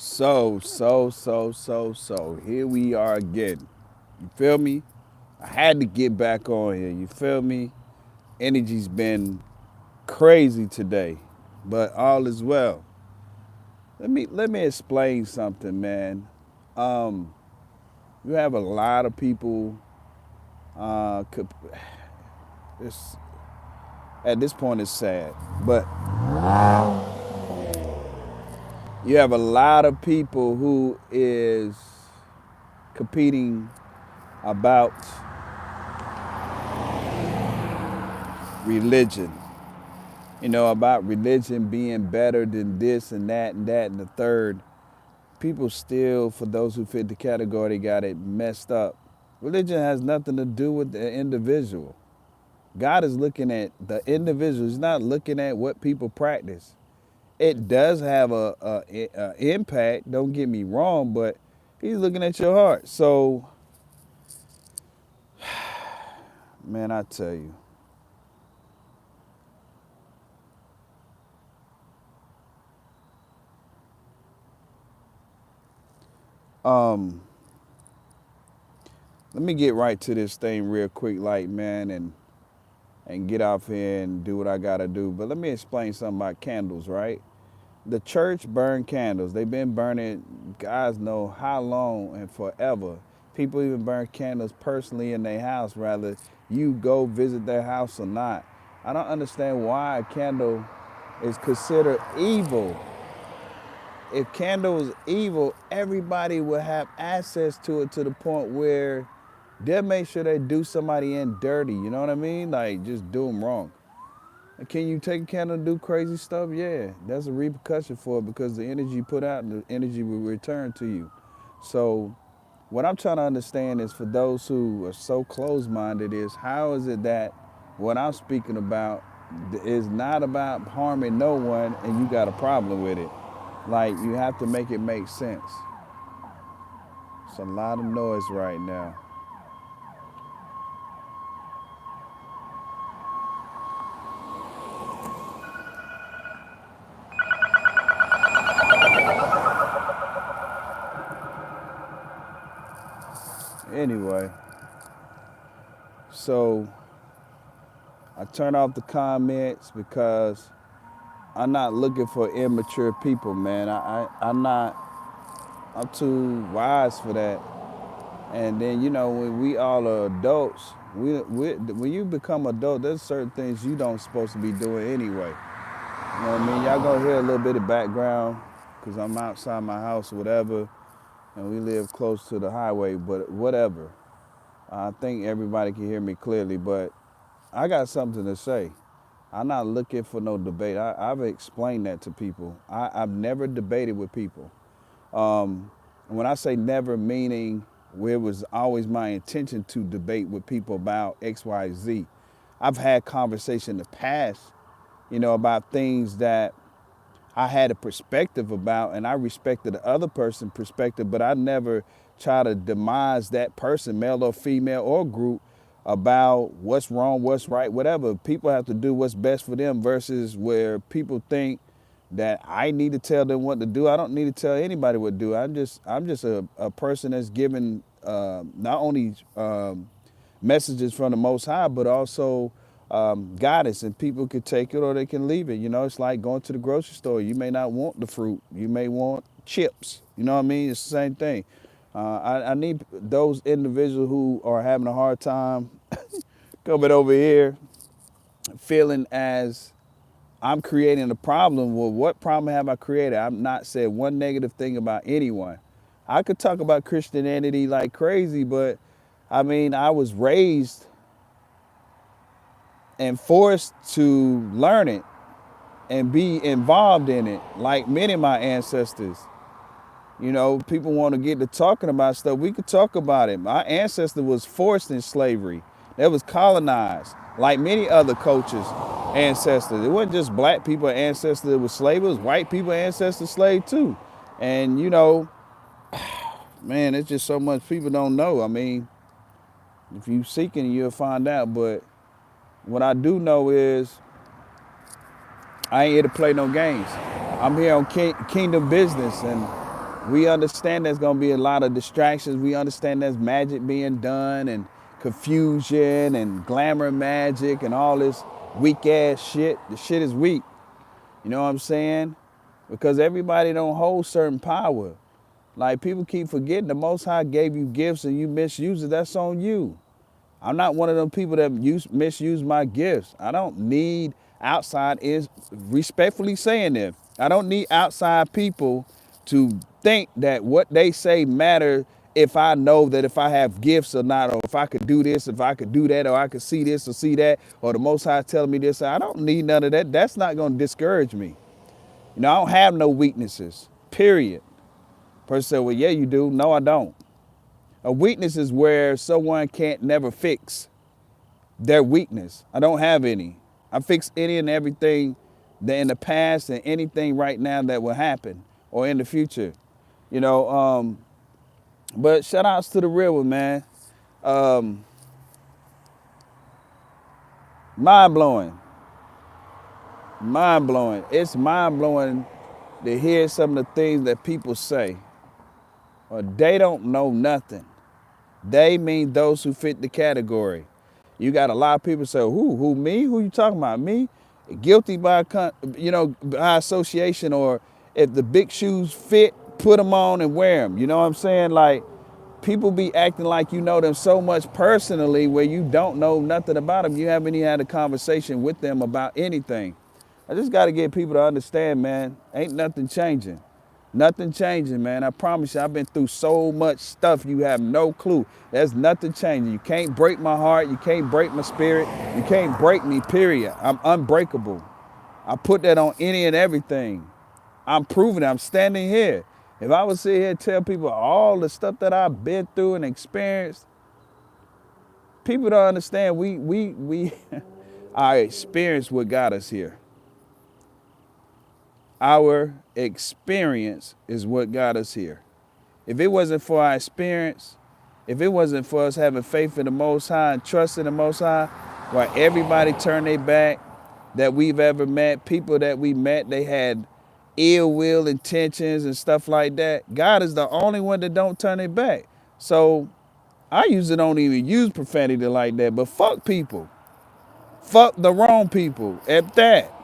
So. Here we are again. You feel me? I had to get back on here. You feel me? Energy's been crazy today, but all is well. Let me explain something, man. Um, you have a lot of people. Uh, it's, at this point, it's sad, but you have a lot of people who is competing about religion. About religion being better than this and that and the third. People still, for those who fit the category, got it messed up. Religion has nothing to do with the individual. God is looking at the individual. He's not looking at what people practice. It does have a impact. Don't get me wrong, but he's looking at your heart. So, man, I tell you, um, let me get right to this thing real quick, like man, and get off here and do what I gotta do. But let me explain something about candles, right? The church burned candles. They've been burning, guys know how long and forever. People even burn candles personally in their house, rather you go visit their house or not. I don't understand why a candle is considered evil. If candle is evil, everybody will have access to it to the point where they'll make sure they do somebody in dirty. You know what I mean? Like just do them wrong. Can you take a candle and do crazy stuff? Yeah, that's a repercussion for it because the energy you put out, the energy will return to you. So what I'm trying to understand is for those who are so closed-minded is how is it that what I'm speaking about is not about harming no one and you got a problem with it? Like you have to make it make sense. It's a lot of noise right now. Anyway, so I turn off the comments because I'm not looking for immature people, man. I'm not, I'm too wise for that. And then, when we all are adults, when you become adult, there's certain things you don't supposed to be doing anyway. You know what I mean? Y'all gonna hear a little bit of background because I'm outside my house or whatever, and we live close to the highway, but whatever. I think everybody can hear me clearly, but I got something to say. I'm not looking for no debate. I've explained that to people. I've never debated with people. When I say never, meaning where it was always my intention to debate with people about X, Y, Z. I've had conversation in the past, about things that I had a perspective about, and I respected the other person's perspective, but I never try to demise that person, male or female or group, about what's wrong, what's right, whatever. People have to do what's best for them versus where people think that I need to tell them what to do. I don't need to tell anybody what to do. I'm just a person that's given not only messages from the Most High, but also guidance, and people could take it or they can leave it. It's like going to the grocery store. You may not want the fruit. You may want chips. You know what I mean? It's the same thing. I need those individuals who are having a hard time coming over here feeling as I'm creating a problem. Well, what problem have I created? I've not said one negative thing about anyone. I could talk about Christianity like crazy, but I mean, I was raised and forced to learn it and be involved in it like many of my ancestors. People want to get to talking about stuff. We could talk about it. My ancestor was forced in slavery. They was colonized like many other cultures, ancestors. It wasn't just black people ancestors that was slave. It was white people ancestors slave too. And man, it's just so much people don't know. I mean, if you seeking, you'll find out. But what I do know is I ain't here to play no games. I'm here on kingdom business, and We understand there's going to be a lot of distractions. We understand there's magic being done and confusion and glamour magic and all this weak ass shit. The shit is weak. You know what I'm saying? Because everybody don't hold certain power. Like people keep forgetting the Most High gave you gifts and you misuse it. That's on you. I'm not one of them people that misuse my gifts. I don't need outside, is respectfully saying this, I don't need outside people to think that what they say matter if I know that if I have gifts or not, or if I could do this, if I could do that, or I could see this or see that, or the Most High telling me this. I don't need none of that. That's not going to discourage me. You know, I don't have no weaknesses, period. Person said, well, yeah, you do. No, I don't. A weakness is where someone can't never fix their weakness. I don't have any. I fix any and everything that in the past and anything right now that will happen or in the future. You know, but shout outs to the real one, man. Mind blowing. Mind blowing. It's mind blowing to hear some of the things that people say. Or they don't know nothing. They mean those who fit the category. You got a lot of people say, who, me? Who you talking about? Me? Guilty by, by association, or if the big shoes fit, put them on and wear them. You know what I'm saying? Like, people be acting like you know them so much personally where you don't know nothing about them. You haven't even had a conversation with them about anything. I just got to get people to understand, man, ain't nothing changing. Nothing changing, man. I promise you, I've been through so much stuff, you have no clue. There's nothing changing. You can't break my heart. You can't break my spirit. You can't break me, period. I'm unbreakable. I put that on any and everything. I'm proving it. I'm standing here. If I would sit here and tell people all the stuff that I've been through and experienced, people don't understand we our experience what got us here. Our experience is what got us here. If it wasn't for our experience, if it wasn't for us having faith in the Most High and trust in the Most High, where everybody turned their back that we've ever met, people that we met, they had ill will intentions and stuff like that. God is the only one that don't turn their back. So I usually don't even use profanity like that, but fuck people. Fuck the wrong people at that.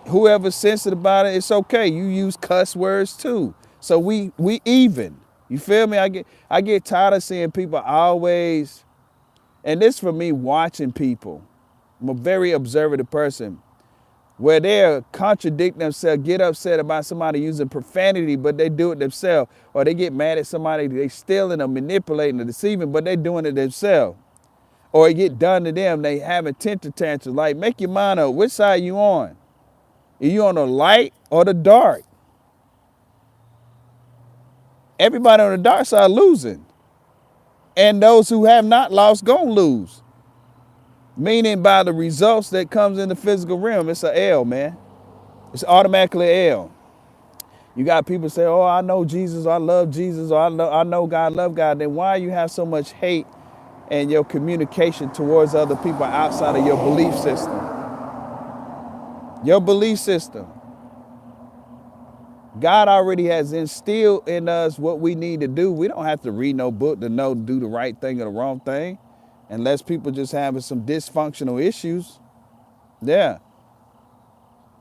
Whoever's sensitive about it, it's okay. You use cuss words too. So we even. You feel me? I get tired of seeing people always, and this for me watching people. I'm a very observative person, where they'll contradict themselves, get upset about somebody using profanity, but they do it themselves. Or they get mad at somebody, they stealing or manipulating or deceiving, but they doing it themselves. Or it get done to them, they having temper tantrums. Like, make your mind up, which side you on? Are you on the light or the dark? Everybody on the dark side losing. And those who have not lost gonna lose. Meaning by the results that comes in the physical realm, it's a L, man. It's automatically a L. You got people say, oh, I know Jesus, or I love Jesus, or I know God, love God. Then why you have so much hate and your communication towards other people outside of your belief system? Your belief system. God already has instilled in us what we need to do. We don't have to read no book to know to do the right thing or the wrong thing, unless people just having some dysfunctional issues. Yeah.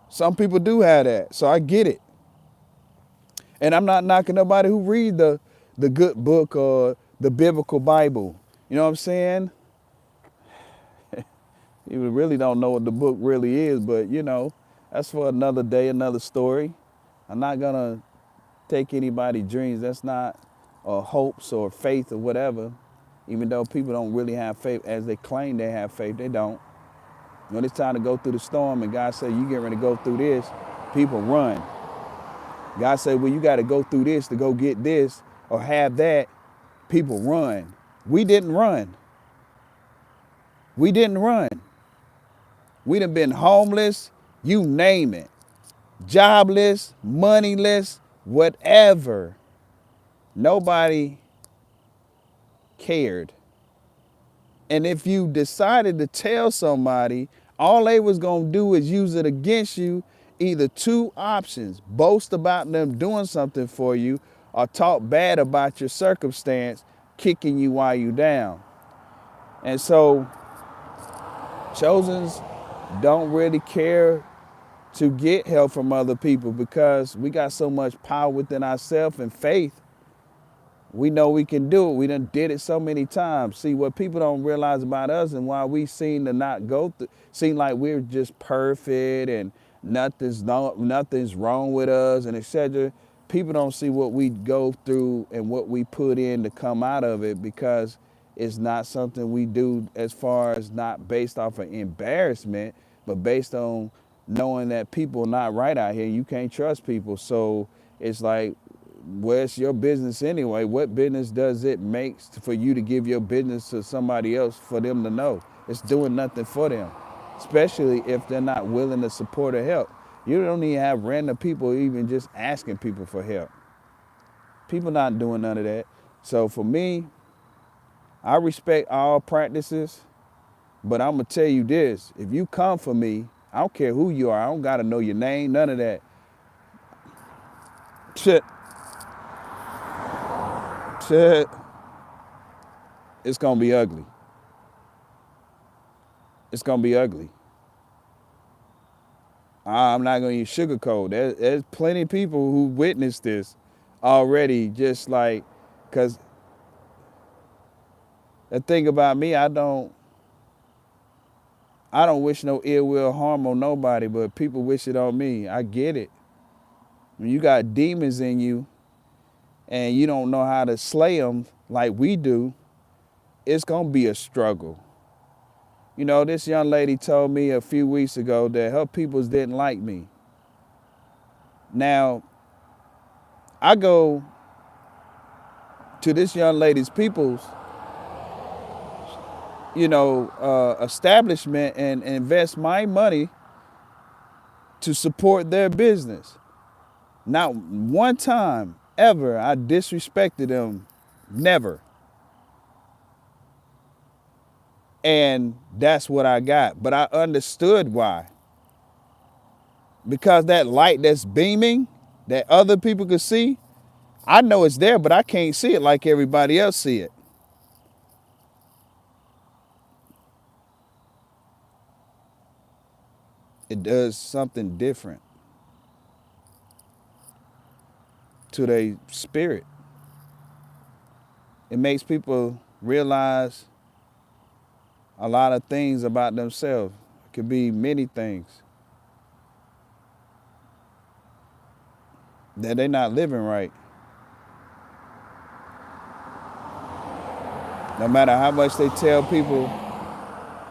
Some people do have that, so I get it. And I'm not knocking nobody who read the good book or the biblical Bible. You know what I'm saying? You really don't know what the book really is, but you know, that's for another day, another story. I'm not gonna take anybody's dreams. That's not hopes or faith or whatever. Even though people don't really have faith as they claim they have faith, they don't. When it's time to go through the storm and God said, you get ready to go through this, people run. God said, well, you got to go through this to go get this or have that. People run. We didn't run. We didn't run. We done been homeless, you name it. Jobless, moneyless, whatever. Nobody cared. And if you decided to tell somebody, all they was going to do is use it against you. Either two options: boast about them doing something for you, or talk bad about your circumstance, kicking you while you down. And so chosens don't really care to get help from other people because we got so much power within ourselves and faith. We know we can do it. We done did it so many times. See, what people don't realize about us and why we seem to not go through, seem like we're just perfect and nothing's wrong with us and etc. People don't see what we go through and what we put in to come out of it because it's not something we do as far as not based off of embarrassment, but based on knowing that people are not right out here. You can't trust people. So it's like, well, it's your business anyway. What business does it make for you to give your business to somebody else for them to know? It's doing nothing for them, especially if they're not willing to support or help. You don't even have random people even just asking people for help. People not doing none of that. So for me, I respect all practices, but I'm going to tell you this. If you come for me, I don't care who you are. I don't got to know your name, none of that. Shit. It's gonna be ugly. It's gonna be ugly. I'm not gonna use sugarcoat. There's plenty of people who witnessed this already. Just like, cause the thing about me, I don't wish no ill will harm on nobody, but people wish it on me. I get it. When you got demons in you and you don't know how to slay them like we do, it's gonna be a struggle. You know, this young lady told me a few weeks ago that her peoples didn't like me. Now, I go to this young lady's peoples, establishment and invest my money to support their business. Not one time ever I disrespected them, never. And that's what I got. But I understood why. Because that light that's beaming, that other people could see, I know it's there, but I can't see it like everybody else see it. It does something different to their spirit. It makes people realize a lot of things about themselves. It could be many things that they're not living right. No matter how much they tell people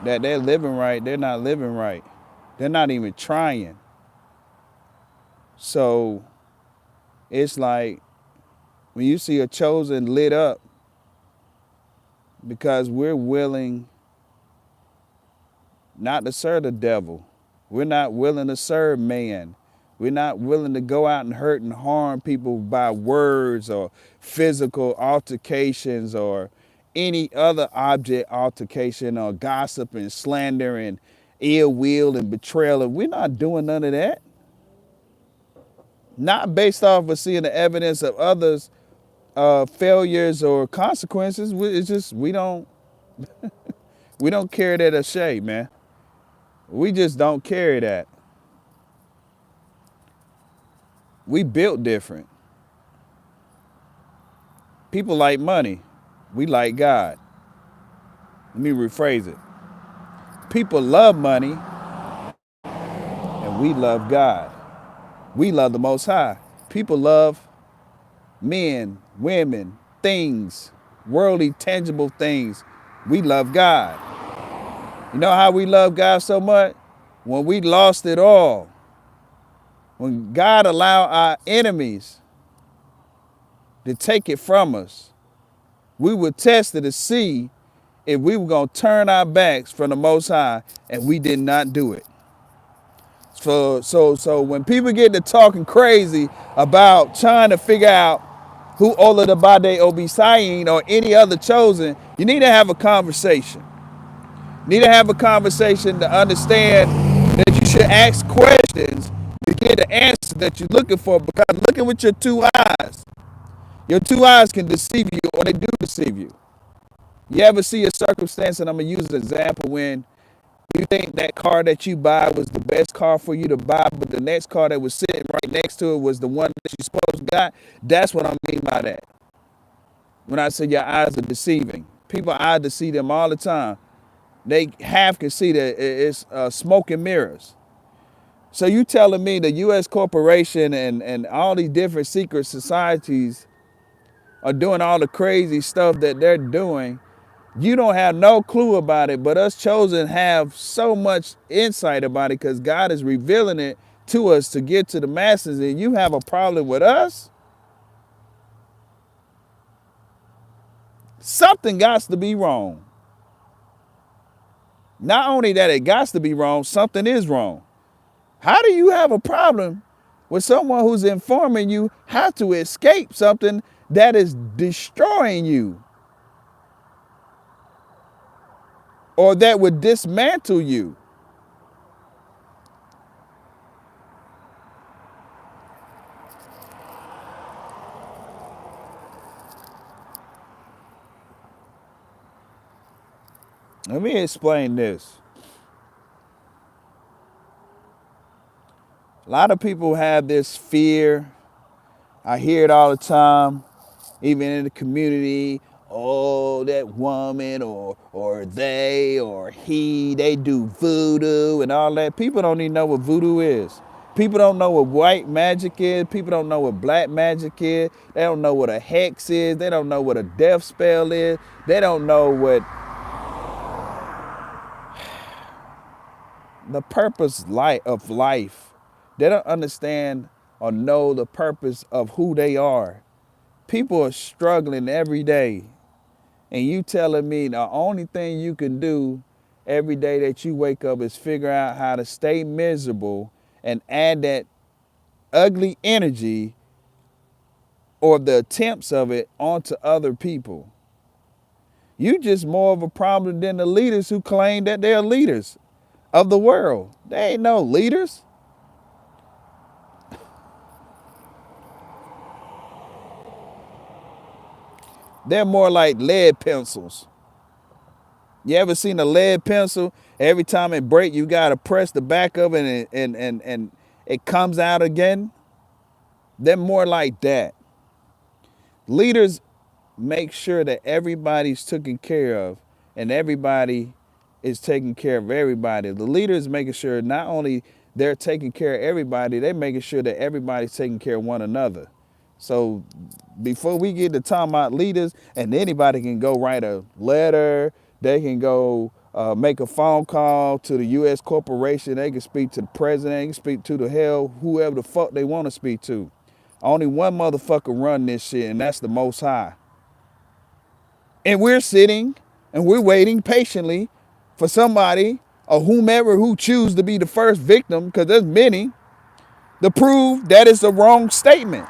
that they're living right, they're not living right. They're not even trying. So it's like when you see a chosen lit up because we're willing not to serve the devil. We're not willing to serve man. We're not willing to go out and hurt and harm people by words or physical altercations or any other object altercation or gossip and slander and ill will and betrayal. And we're not doing none of that. Not based off of seeing the evidence of others' failures or consequences. It's just we don't carry that a shame, man. We just don't carry that. We built different. People like money. We like God. Let me rephrase it. People love money and we love God. We love the Most High. People love men, women, things, worldly, tangible things. We love God. You know how we love God so much? When we lost it all. When God allowed our enemies to take it from us, we were tested to see if we were going to turn our backs from the Most High, and we did not do it. So when people get to talking crazy about trying to figure out who Olabade Olugbsean or any other chosen, you need to have a conversation. You need to have a conversation to understand that you should ask questions to get the answer that you're looking for, because looking with your two eyes, Your two eyes can deceive you, or they do deceive you. You ever see a circumstance, and I'm going to use an example, when you think that car that you buy was the best car for you to buy, but the next car that was sitting right next to it was the one that you supposed to got? That's what I mean by that. When I say your eyes are deceiving. People eyes deceive them all the time. They half can see that it's smoke and mirrors. So you telling me the U.S. corporation and all these different secret societies are doing all the crazy stuff that they're doing? You don't have no clue about it, but us chosen have so much insight about it because God is revealing it to us to get to the masses. And you have a problem with us? Something got to be wrong. Not only that it got to be wrong, something is wrong. How do you have a problem with someone who's informing you how to escape something that is destroying you or that would dismantle you? Let me explain this. A lot of people have this fear. I hear it all the time, even in the community. Oh, that woman or they or he, they do voodoo and all that. People don't even know what voodoo is. People don't know what white magic is. People don't know what black magic is. They don't know what a hex is. They don't know what a death spell is. They don't know what the purpose of life. They don't understand or know the purpose of who they are. People are struggling every day. And you telling me the only thing you can do every day that you wake up is figure out how to stay miserable and add that ugly energy or the attempts of it onto other people. You just more of a problem than the leaders who claim that they're leaders of the world. They ain't no leaders. They're more like lead pencils. You ever seen a lead pencil? Every time it breaks, you gotta press the back of it and it comes out again. They're more like that. Leaders make sure that everybody's taken care of and everybody is taking care of everybody. The leaders making sure not only they're taking care of everybody, they're making sure that everybody's taking care of one another. So before we get to talking about leaders, and anybody can go write a letter, they can go make a phone call to the U.S. corporation, they can speak to the president, they can speak to the hell, whoever the fuck they want to speak to. Only one motherfucker run this shit, and that's the Most High. And we're sitting and we're waiting patiently for somebody or whomever who choose to be the first victim, because there's many, to prove that it's a wrong statement.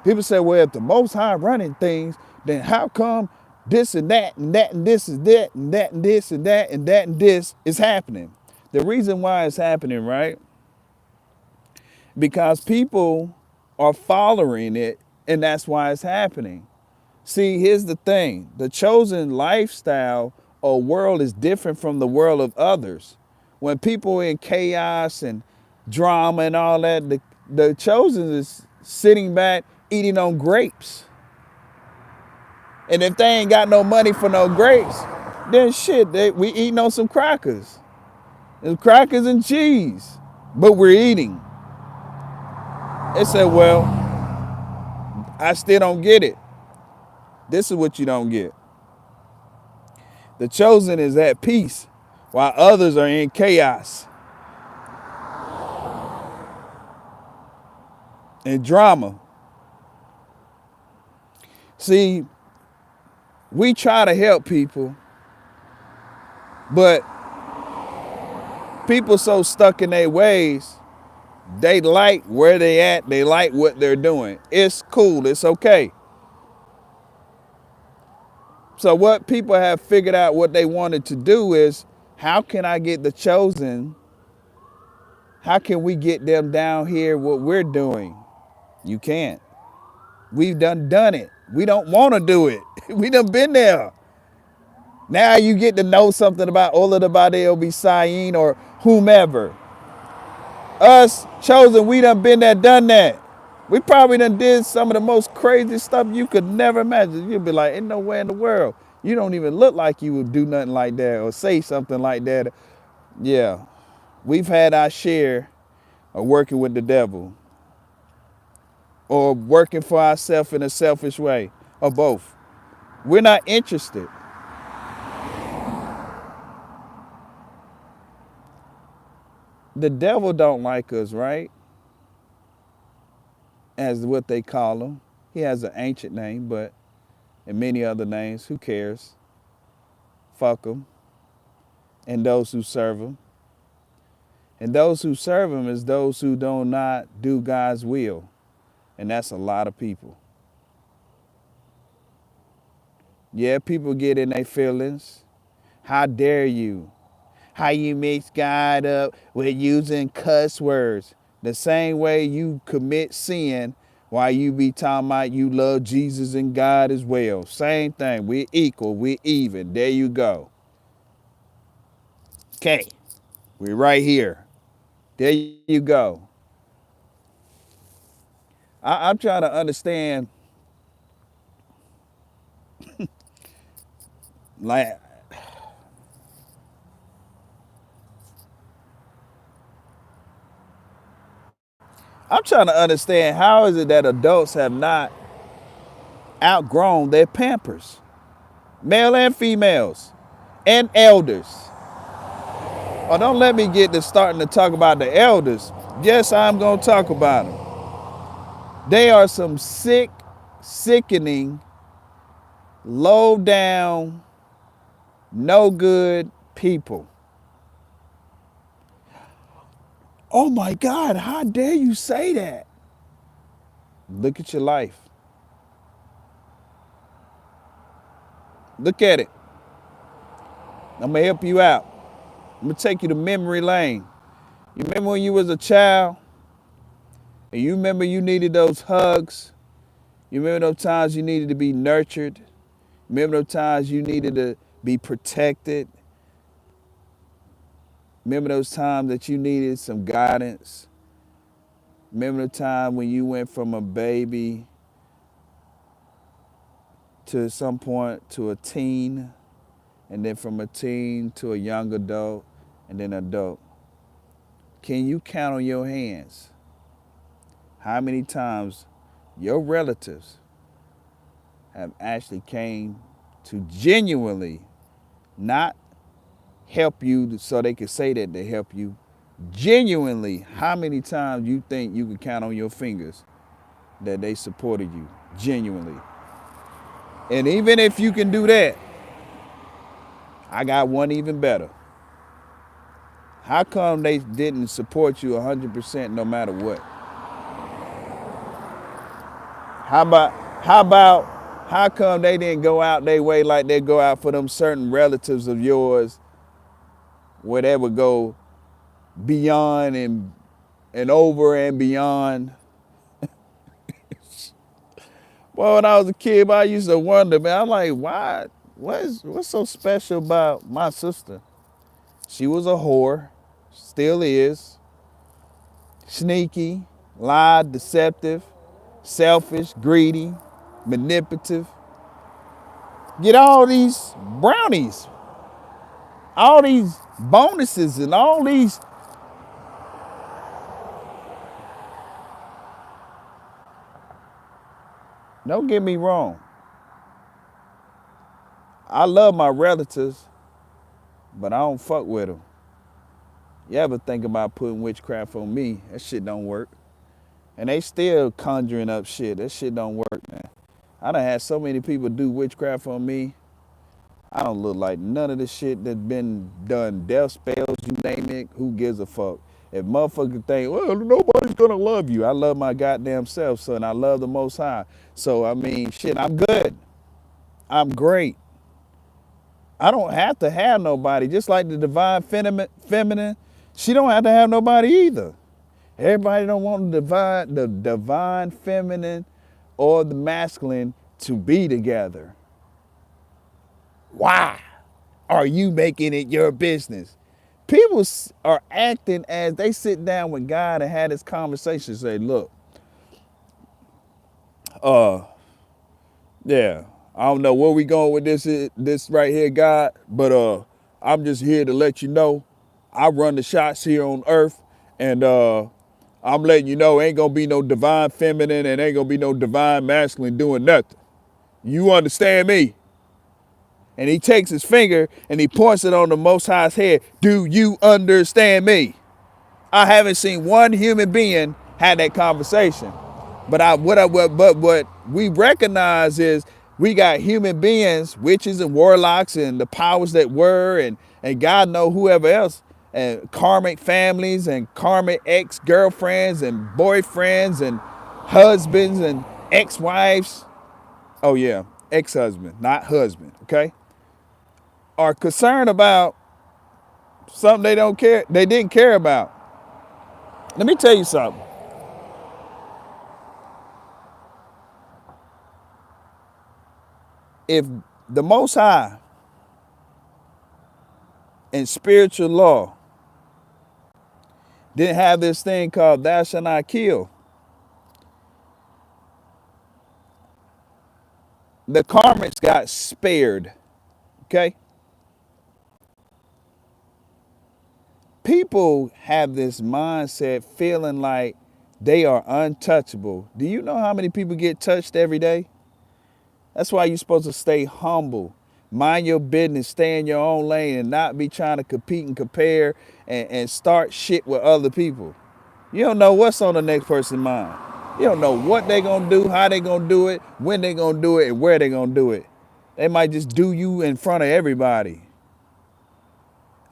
People say, well, if the Most High running things, then how come this and that and that and this is that and that and this and that and that and this is happening? The reason why it's happening, right? Because people are following it, and that's why it's happening. See, here's the thing. The chosen lifestyle or world is different from the world of others. When people are in chaos and drama and all that, the chosen is sitting back eating on grapes. And if they ain't got no money for no grapes, then shit, we eating on some crackers. There's crackers and cheese, but we're eating. They said, well, I still don't get it. This is what you don't get. The chosen is at peace while others are in chaos and drama. See, we try to help people, but people so stuck in their ways, they like where they at, they like what they're doing. It's cool, it's okay. So what people have figured out what they wanted to do is, how can I get the chosen? How can we get them down here what we're doing? You can't. We've done it. We don't want to do it. We done been there. Now you get to know something about Olabade Olugbsean or whomever. Us, chosen, we done been there, done that. We probably done did some of the most crazy stuff you could never imagine. You'd be like, ain't nowhere in the world. You don't even look like you would do nothing like that or say something like that. Yeah, we've had our share of working with the devil or working for ourselves in a selfish way, or both. We're not interested. The devil don't like us, right? As what they call him. He has an ancient name, but and many other names. Who cares? Fuck him. And those who serve him. And those who serve him is those who do not do God's will. And that's a lot of people. Yeah, people get in their feelings. How dare you? How you mix God up with using cuss words. The same way you commit sin while you be talking about you love Jesus and God as well. Same thing. We're equal. We're even. There you go. Okay. We're right here. There you go. I'm trying to understand, like, I'm trying to understand how is it that adults have not outgrown their pampers, male and females, and elders. Oh, don't let me get to starting to talk about the elders. Yes, I'm going to talk about them. They are some sick, sickening, low down, no good people. Oh my God, how dare you say that? Look at your life. Look at it. I'm going to help you out. I'm going to take you to memory lane. You remember when you was a child and you remember you needed those hugs? You remember those times you needed to be nurtured? Remember those times you needed to be protected? Remember those times that you needed some guidance? Remember the time when you went from a baby to some point to a teen, and then from a teen to a young adult, and then adult? Can you count on your hands how many times your relatives have actually came to genuinely not help you so they could say that they help you? Genuinely, how many times you think you can count on your fingers that they supported you? Genuinely. And even if you can do that, I got one even better. How come they didn't support you 100% no matter what? How come they didn't go out their way like they go out for them certain relatives of yours where they would go beyond and over and beyond? Well, when I was a kid, I used to wonder, man, I'm like, why? What's so special about my sister? She was a whore, still is, sneaky, lied, deceptive, selfish, greedy, manipulative. Get all these brownies, all these bonuses, and all these. Don't get me wrong. I love my relatives, but I don't fuck with them. You ever think about putting witchcraft on me? That shit don't work. And they still conjuring up shit. That shit don't work, man. I done had so many people do witchcraft on me. I don't look like none of the shit that's been done. Death spells, you name it. Who gives a fuck? If motherfuckers think, well, nobody's gonna love you. I love my goddamn self, son. I love the Most High. So, I mean, shit, I'm good. I'm great. I don't have to have nobody. Just like the divine feminine, she don't have to have nobody either. Everybody don't want the divine feminine or the masculine to be together. Why are you making it your business? People are acting as they sit down with God and had this conversation. Say, look, uh, yeah, I don't know where we going with this right here, God, but I'm just here to let you know I run the shots here on earth, and I'm letting you know ain't gonna be no divine feminine and ain't gonna be no divine masculine doing nothing. You understand me? And he takes his finger and he points it on the Most High's head. Do you understand me? I haven't seen one human being had that conversation. But what we recognize is we got human beings, witches and warlocks and the powers that were and God know whoever else, and karmic families and karmic ex-girlfriends and boyfriends and husbands and ex-wives. Oh yeah, ex-husband, not husband, okay? Are concerned about something they didn't care about. Let me tell you something. If the Most High in spiritual law didn't have this thing called thou shalt not kill, the karmics got spared. Okay? People have this mindset feeling like they are untouchable. Do you know how many people get touched every day? That's why you're supposed to stay humble. Mind your business, stay in your own lane, and not be trying to compete and compare and start shit with other people. You don't know what's on the next person's mind. You don't know what they gonna do, how they gonna do it, when they gonna do it, and where they gonna do it. They might just do you in front of everybody.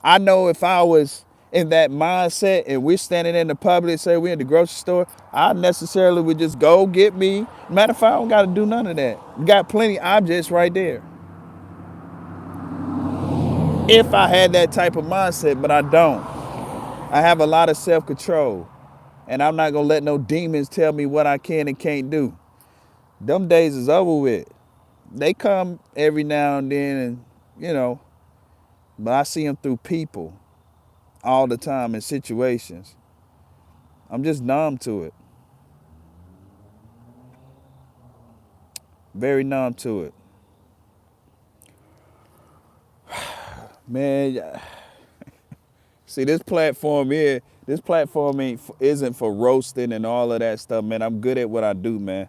I know if I was in that mindset and we're standing in the public, say we're in the grocery store, I necessarily would just go get me. Matter of fact, I don't gotta do none of that. We got plenty of objects right there. If I had that type of mindset, but I don't. I have a lot of self-control. And I'm not gonna let no demons tell me what I can and can't do. Them days is over with. They come every now and then, and you know, but I see them through people all the time in situations. I'm just numb to it. Very numb to it. Man, see this platform isn't for roasting and all of that stuff, man. I'm good at what I do, man.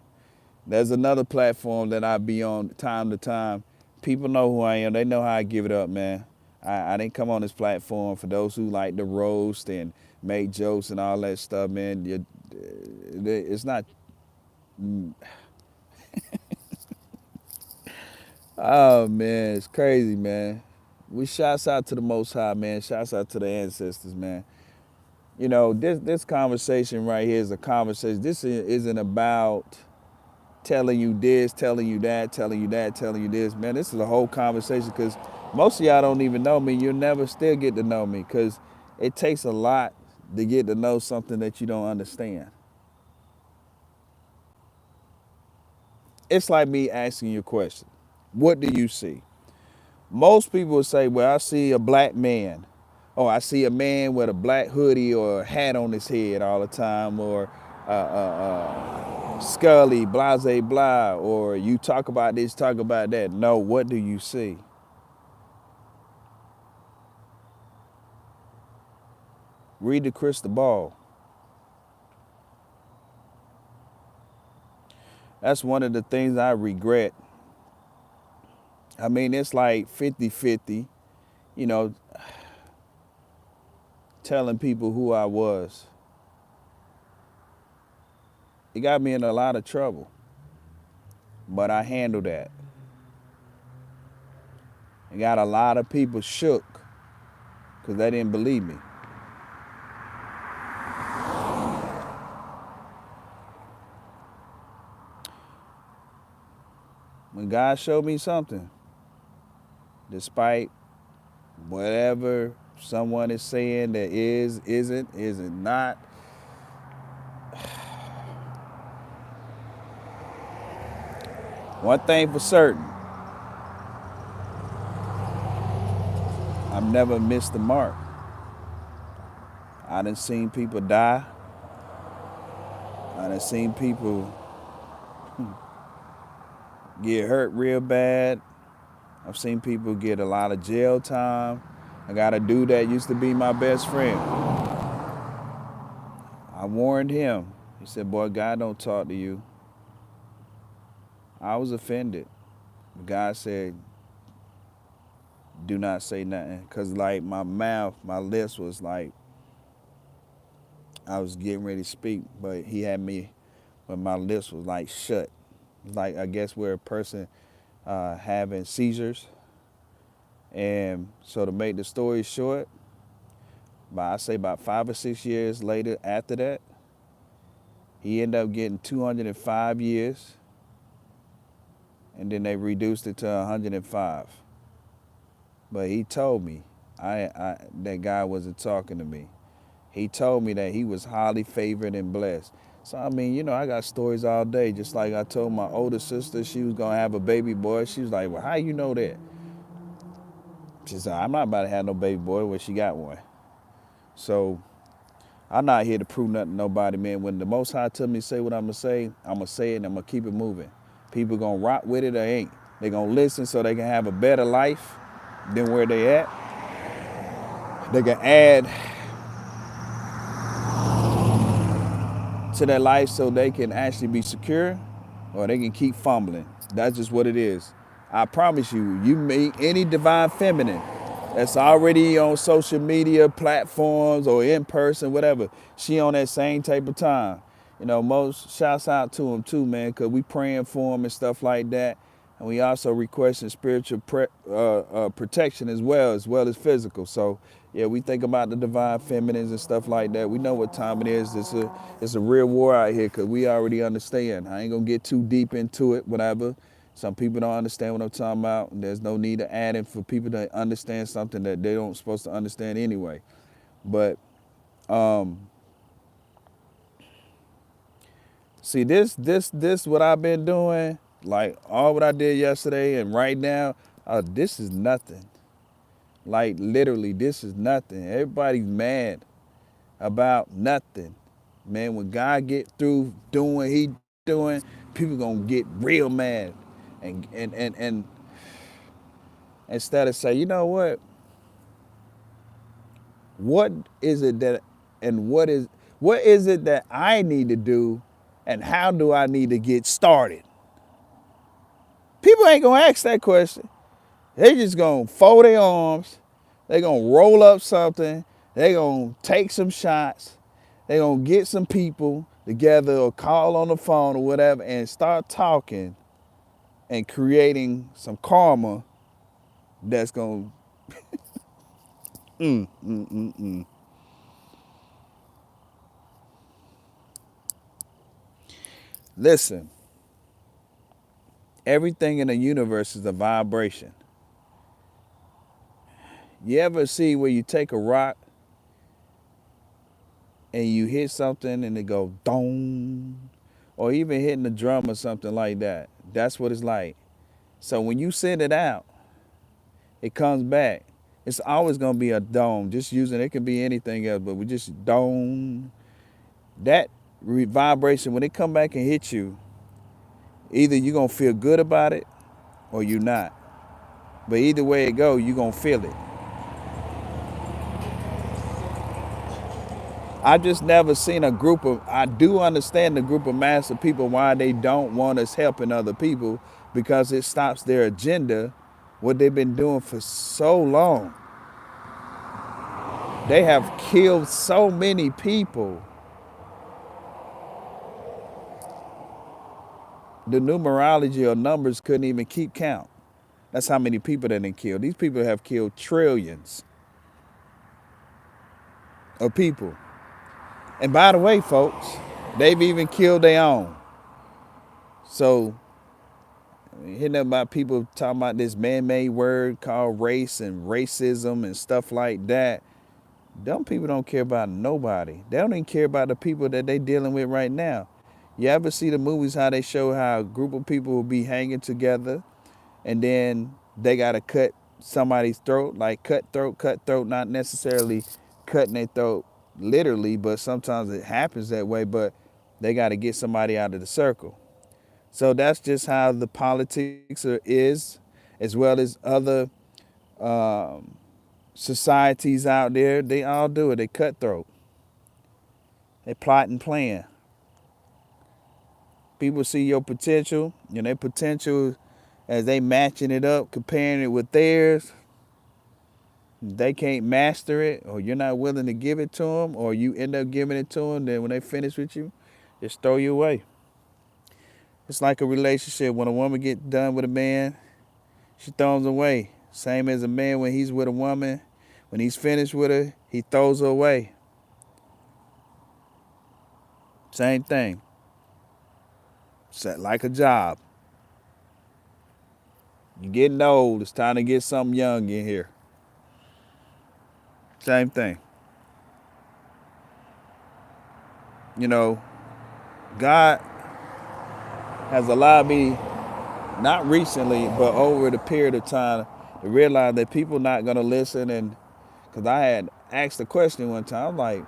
There's another platform that I be on time to time. People know who I am. They know how I give it up, man. I didn't come on this platform for those who like to roast and make jokes and all that stuff, man. It's not. Oh man, it's crazy, man. We shouts out to the Most High, man. Shouts out to the ancestors, man. You know, this conversation right here is a conversation. This isn't about telling you this, telling you that, telling you that, telling you this. Man, this is a whole conversation because most of y'all don't even know me. You'll never still get to know me because it takes a lot to get to know something that you don't understand. It's like me asking you a question. What do you see? Most people will say, well, I see a black man. Oh, I see a man with a black hoodie or a hat on his head all the time, or Scully, blase blah, or you talk about this, talk about that. No, what do you see? Read the crystal ball. That's one of the things I regret. I mean, it's like 50-50, you know, telling people who I was. It got me in a lot of trouble, but I handled that. It got a lot of people shook because they didn't believe me. When God showed me something, despite whatever someone is saying that isn't not, One thing for certain, I've never missed the mark. I done seen people die. I done seen people get hurt real bad. I've seen people get a lot of jail time. I got a dude that used to be my best friend. I warned him. He said, boy, God don't talk to you. I was offended. God said, do not say nothing. Because like my mouth, my lips was like, I was getting ready to speak, but he had me, but my lips was like shut. Like I guess where a person having seizures. And so to make the story short, I say about 5 or 6 years later after that, he ended up getting 205 years, and then they reduced it to 105. But he told me that guy wasn't talking to me. He told me that he was highly favored and blessed. So, I mean, I got stories all day. Just like I told my older sister she was going to have a baby boy. She was like, well, how you know that? She said, I'm not about to have no baby boy. Well, she got one. So I'm not here to prove nothing to nobody, man. When the Most High tell me to say what I'm going to say it and I'm going to keep it moving. People going to rock with it or ain't. They going to listen so they can have a better life than where they at. They can add to their life so they can actually be secure, or they can keep fumbling. That's just what it is. I promise you, you meet any divine feminine that's already on social media platforms or in person, whatever, she on that same type of time. Most shouts out to them too, man, because we praying for them and stuff like that. And we also requesting spiritual protection as well as physical. So, yeah, we think about the divine feminines and stuff like that. We know what time it is. It's a real war out here because we already understand. I ain't going to get too deep into it, whatever. Some people don't understand what I'm talking about. There's no need to add in for people to understand something that they don't supposed to understand anyway. But see, this what I've been doing, like all what I did yesterday and right now, this is nothing. Like literally, this is nothing. Everybody's mad about nothing. Man, when God get through doing what he doing, people gonna get real mad. And instead of say, you know what is it that and what is it that I need to do and how do I need to get started? People ain't gonna ask that question. They just gonna fold their arms. They gonna roll up something. They gonna take some shots. They gonna get some people together or call on the phone or whatever and start talking and creating some karma that's gonna listen. Everything in the universe is a vibration. You ever see where you take a rock and you hit something and it go dong, or even hitting the drum or something like that? That's what it's like. So when you send it out, it comes back. It's always gonna be a dome. Just using it can be anything else, but we just dome. That vibration when it come back and hit you, either you gonna feel good about it or you not. But either way it go, you gonna feel it. I just never seen a group of, I do understand the group of mass of people why they don't want us helping other people because it stops their agenda, what they've been doing for so long. They have killed so many people. The numerology or numbers couldn't even keep count. That's how many people that they killed. These people have killed trillions of people. And by the way, folks, they've even killed their own. So, hitting up about people talking about this man-made word called race and racism and stuff like that. Them people don't care about nobody. They don't even care about the people that they dealing with right now. You ever see the movies how they show how a group of people will be hanging together and then they gotta cut somebody's throat, like cut throat, not necessarily cutting their throat literally, but sometimes it happens that way, but they gotta get somebody out of the circle. So that's just how the is, as well as other um, societies out there. They all do it. They cutthroat. They plot and plan. People see your potential, and their potential as they matching it up, comparing it with theirs. They can't master it, or you're not willing to give it to them, or you end up giving it to them. Then when they finish with you, just throw you away. It's like a relationship. When a woman get done with a man, she throws him away. Same as a man when he's with a woman. When he's finished with her, he throws her away. Same thing. Like a job. You're getting old. It's time to get something young in here. Same thing. You know, God has allowed me, not recently, but over the period of time, to realize that people not going to listen. And because I had asked a question one time, I'm like,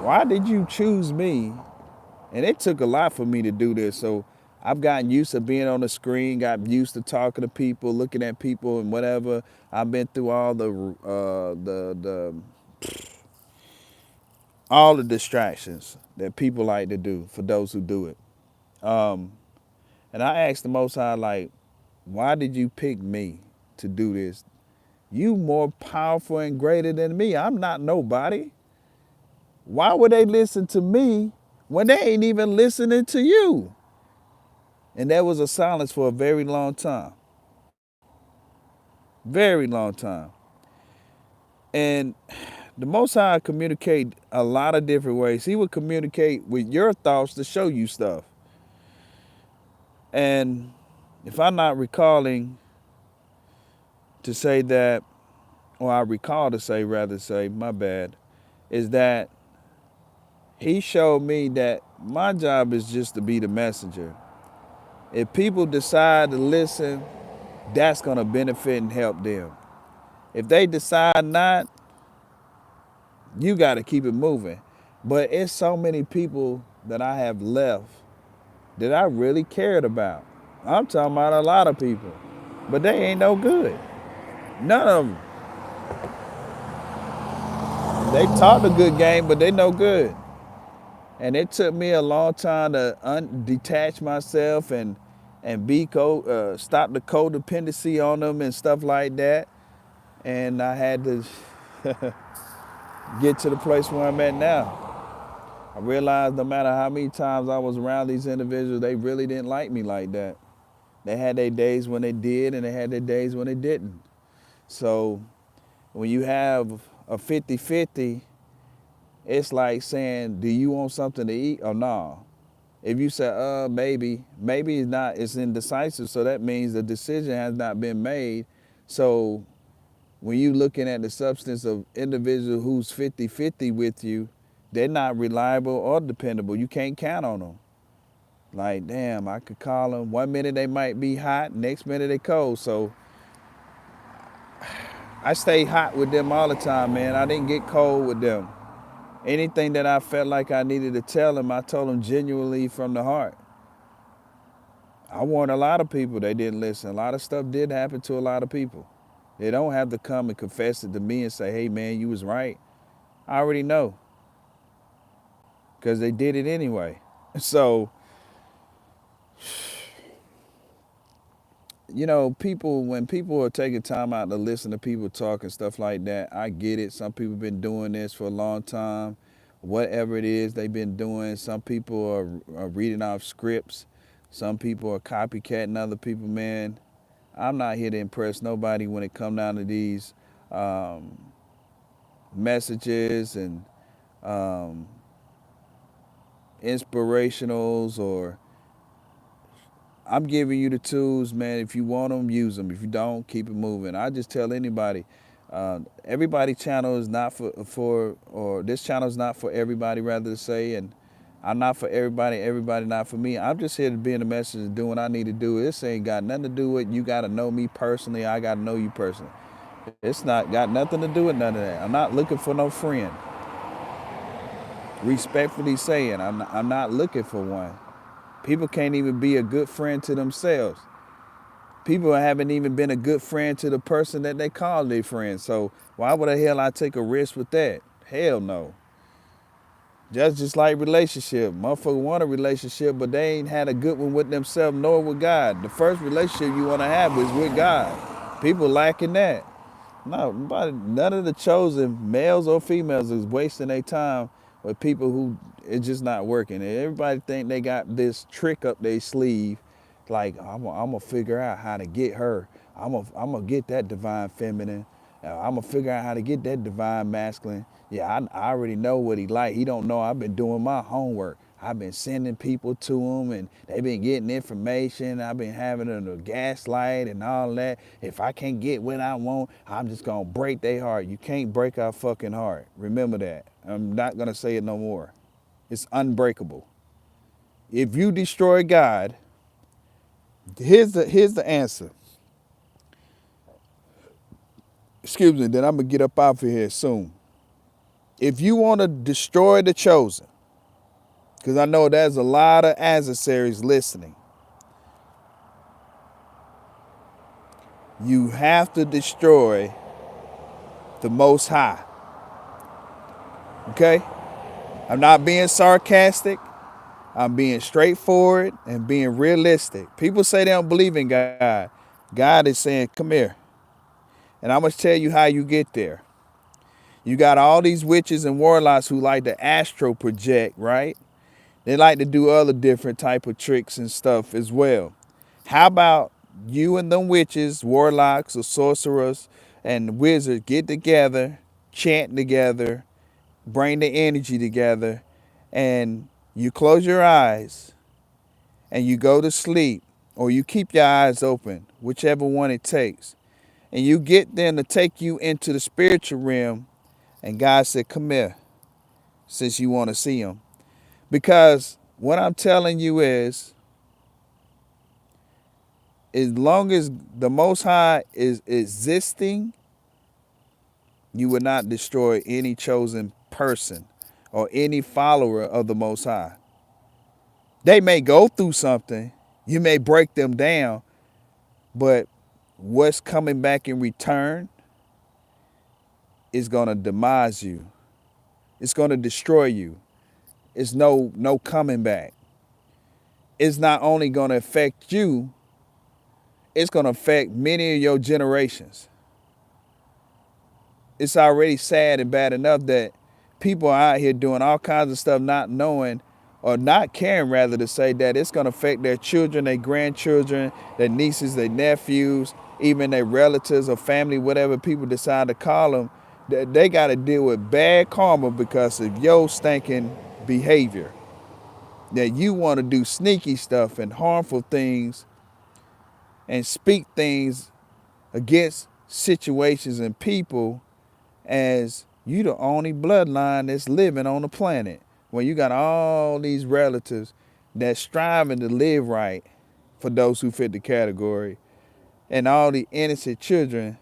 why did you choose me? And it took a lot for me to do this. So I've gotten used to being on the screen, got used to talking to people, looking at people and whatever. I've been through all the distractions that people like to do for those who do it. Um, and I asked the Most High, like, why did you pick me to do this? You more powerful and greater than me. I'm not nobody. Why would they listen to me when they ain't even listening to you? And there was a silence for a very long time. Very long time. And the Most High communicate a lot of different ways. He would communicate with your thoughts to show you stuff. And if I'm not recalling to say that, or I recall to say, rather say, my bad, is that he showed me that my job is just to be the messenger. If people decide to listen, that's going to benefit and help them. If they decide not, you got to keep it moving. But it's so many people that I have left that I really cared about. I'm talking about a lot of people, but they ain't no good. None of them. They talk a good game, but they no good. And it took me a long time to detach myself and stop the codependency on them and stuff like that. And I had to get to the place where I'm at now. I realized no matter how many times I was around these individuals, they really didn't like me like that. They had their days when they did, and they had their days when they didn't. So when you have a 50-50, it's like saying, do you want something to eat or no? If you say, maybe it's not, it's indecisive, so that means the decision has not been made. So when you looking at the substance of individual who's 50-50 with you, they're not reliable or dependable. You can't count on them. Like, damn, I could call them. One minute they might be hot, next minute they cold. So I stay hot with them all the time, man. I didn't get cold with them. Anything that I felt like I needed to tell them, I told them genuinely from the heart. I warned a lot of people, they didn't listen. A lot of stuff did happen to a lot of people. They don't have to come and confess it to me and say, hey, man, you was right. I already know, because they did it anyway. So, you know, when people are taking time out to listen to people talk and stuff like that, I get it. Some people have been doing this for a long time. Whatever it is they've been doing, some people are reading off scripts. Some people are copycatting other people, man. I'm not here to impress nobody when it comes down to these messages and inspirationals, or I'm giving you the tools, man. If you want them, use them. If you don't, keep it moving. I just tell anybody, everybody channel is not or this channel is not for everybody, rather to say, and I'm not for everybody, everybody not for me. I'm just here to be in the message and do what I need to do. This ain't got nothing to do with you got to know me personally. I got to know you personally. It's not got nothing to do with none of that. I'm not looking for no friend. Respectfully saying, I'm not looking for one. People can't even be a good friend to themselves. People haven't even been a good friend to the person that they call their friend. So why would the hell I take a risk with that? Hell no. Just like relationship. Motherfucker want a relationship, but they ain't had a good one with themselves nor with God. The first relationship you want to have is with God. People lacking that. No, none of the chosen males or females is wasting their time with people who it's just not working. And everybody think they got this trick up their sleeve, like I'm gonna figure out how to get her. I'm gonna get that divine feminine. I'm gonna figure out how to get that divine masculine. Yeah, I already know what he like. He don't know I've been doing my homework. I've been sending people to him and they've been getting information. I've been having them to gaslight and all that. If I can't get what I want, I'm just gonna break their heart. You can't break our fucking heart. Remember that. I'm not gonna say it no more. It's unbreakable. If you destroy God, here's the answer. Excuse me, then I'm gonna get up out of here soon. If you want to destroy the chosen, because I know there's a lot of adversaries listening, you have to destroy the Most High. Okay? I'm not being sarcastic. I'm being straightforward and being realistic. People say they don't believe in God. God is saying, come here. And I'm going to tell you how you get there. You got all these witches and warlocks who like to astro project, right? They like to do other different type of tricks and stuff as well. How about you and them witches, warlocks, or sorcerers and wizards get together, chant together, bring the energy together, and you close your eyes and you go to sleep, or you keep your eyes open, whichever one it takes. And you get them to take you into the spiritual realm, and God said, come here, since you want to see him. Because what I'm telling you is, as long as the Most High is existing, you will not destroy any chosen person or any follower of the Most High. They may go through something, you may break them down, but what's coming back in return is going to demise you. It's going to destroy you. It's no coming back. It's not only going to affect you, it's going to affect many of your generations. It's already sad and bad enough that people are out here doing all kinds of stuff not knowing or not caring, rather, to say that it's going to affect their children, their grandchildren, their nieces, their nephews, even their relatives or family, whatever people decide to call them. They got to deal with bad karma because of your stinking behavior. That you want to do sneaky stuff and harmful things and speak things against situations and people as you the only bloodline that's living on the planet. When you got all these relatives that's striving to live right for those who fit the category, and all the innocent children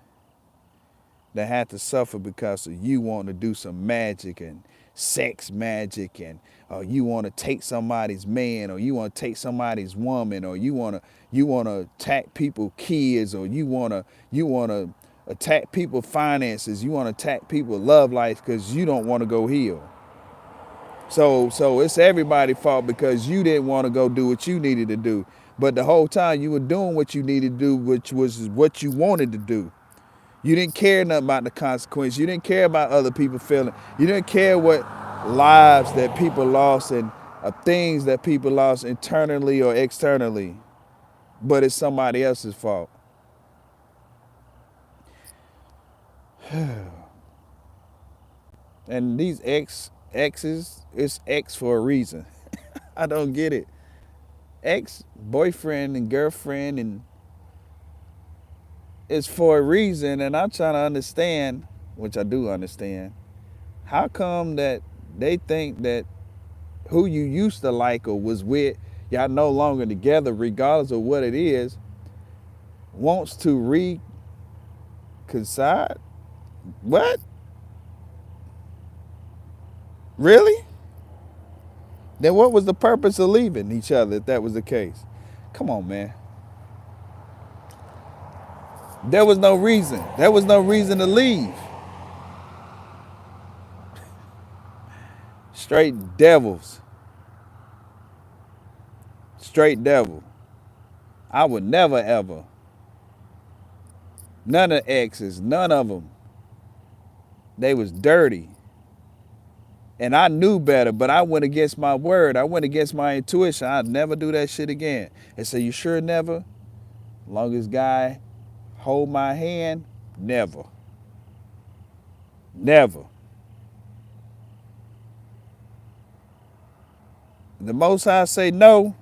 that had to suffer because of you wanting to do some magic and sex magic, and you want to take somebody's man, or you want to take somebody's woman, or you want to attack people's kids, or you want to attack people's finances, you want to attack people's love life because you don't want to go heal. So it's everybody's fault because you didn't want to go do what you needed to do. But the whole time you were doing what you needed to do, which was what you wanted to do. You didn't care nothing about the consequence. You didn't care about other people feeling. You didn't care what lives that people lost and things that people lost internally or externally. But it's somebody else's fault. And these exes, it's X for a reason. I don't get it. Ex, boyfriend and girlfriend, and it's for a reason. And I'm trying to understand, which I do understand, how come that they think that who you used to like or was with, y'all no longer together, regardless of what it is, wants to reconcile? What? Really? Then what was the purpose of leaving each other if that was the case? Come on, man. There was no reason. There was no reason to leave. Straight devils. Straight devil. I would never ever. None of the exes, none of them. They was dirty. And I knew better, but I went against my word. I went against my intuition. I'd never do that shit again. And so you sure never? Longest guy hold my hand, never. Never. The most I say no,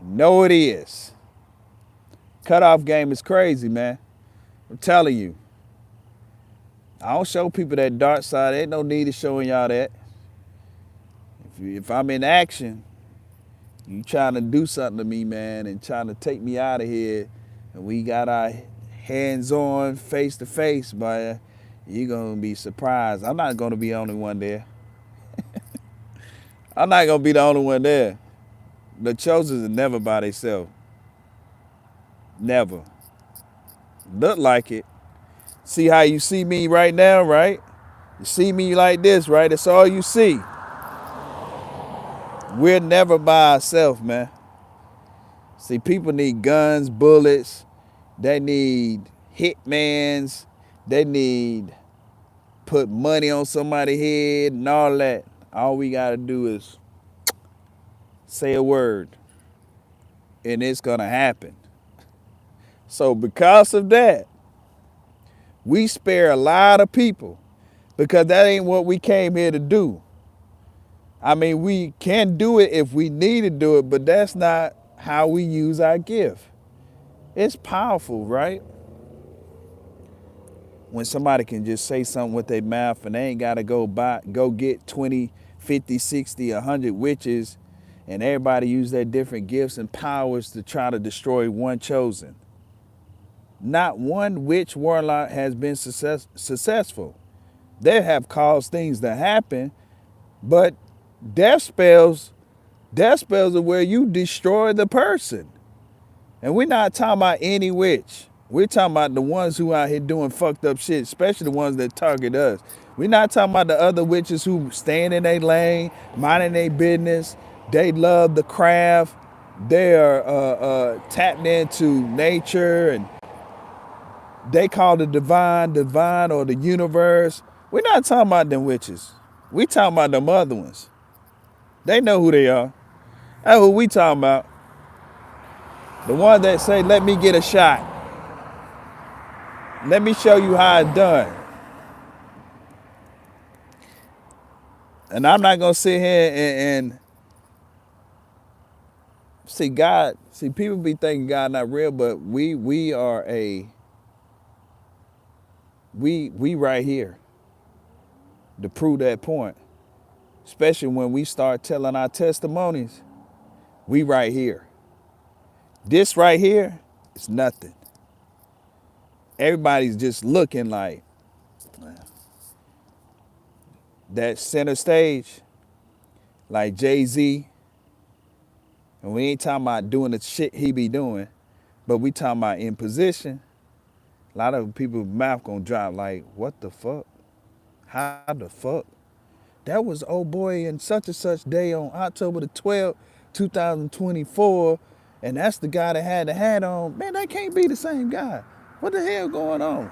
no it is. Cutoff game is crazy, man. I'm telling you. I don't show people that dark side. Ain't no need of showing y'all that. If I'm in action, you trying to do something to me, man, and trying to take me out of here, and we got our hands on, face to face, but you're going to be surprised. I'm not going to be the only one there. I'm not going to be the only one there. The chosen is never by themselves. Never. Look like it. See how you see me right now, right? You see me like this, right? That's all you see. We're never by ourselves, man. See, people need guns, bullets. They need hitmans. They need put money on somebody's head and all that. All we got to do is say a word, and it's going to happen. So because of that, we spare a lot of people because that ain't what we came here to do. I mean, we can do it if we need to do it, but that's not how we use our gift. It's powerful, right? When somebody can just say something with their mouth and they ain't got to go get 20, 50, 60, 100 witches, and everybody use their different gifts and powers to try to destroy one chosen. Not one witch warlock has been successful. They have caused things to happen, but death spells are where you destroy the person. And we're not talking about any witch. We're talking about the ones who out here doing fucked up shit, especially the ones that target us. We're not talking about the other witches who stand in their lane, minding their business. They love the craft. They are tapped into nature, and they call the divine or the universe. We're not talking about them witches. We talking about them other ones. They know who they are. That's who we talking about. The ones that say, let me get a shot. Let me show you how it's done. And I'm not going to sit here and see God. See, people be thinking God not real, but we right here to prove that point. Especially when we start telling our testimonies, we right here. This right here is nothing. Everybody's just looking like that center stage, like Jay-Z. And we ain't talking about doing the shit he be doing, but we talking about in position. A lot of people's mouth gonna drop like, what the fuck? How the fuck? That was old boy in such and such day on October the 12th, 2024, and that's the guy that had the hat on. Man, that can't be the same guy. What the hell going on?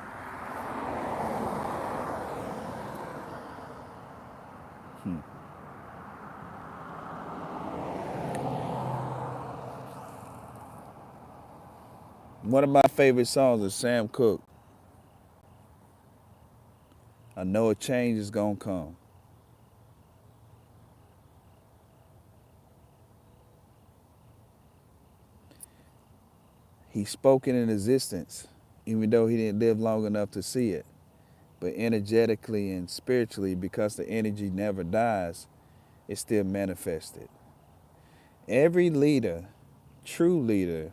One of my favorite songs is Sam Cooke. I know a change is gonna come. He spoke it in existence, even though he didn't live long enough to see it. But energetically and spiritually, because the energy never dies, it still manifested. Every leader, true leader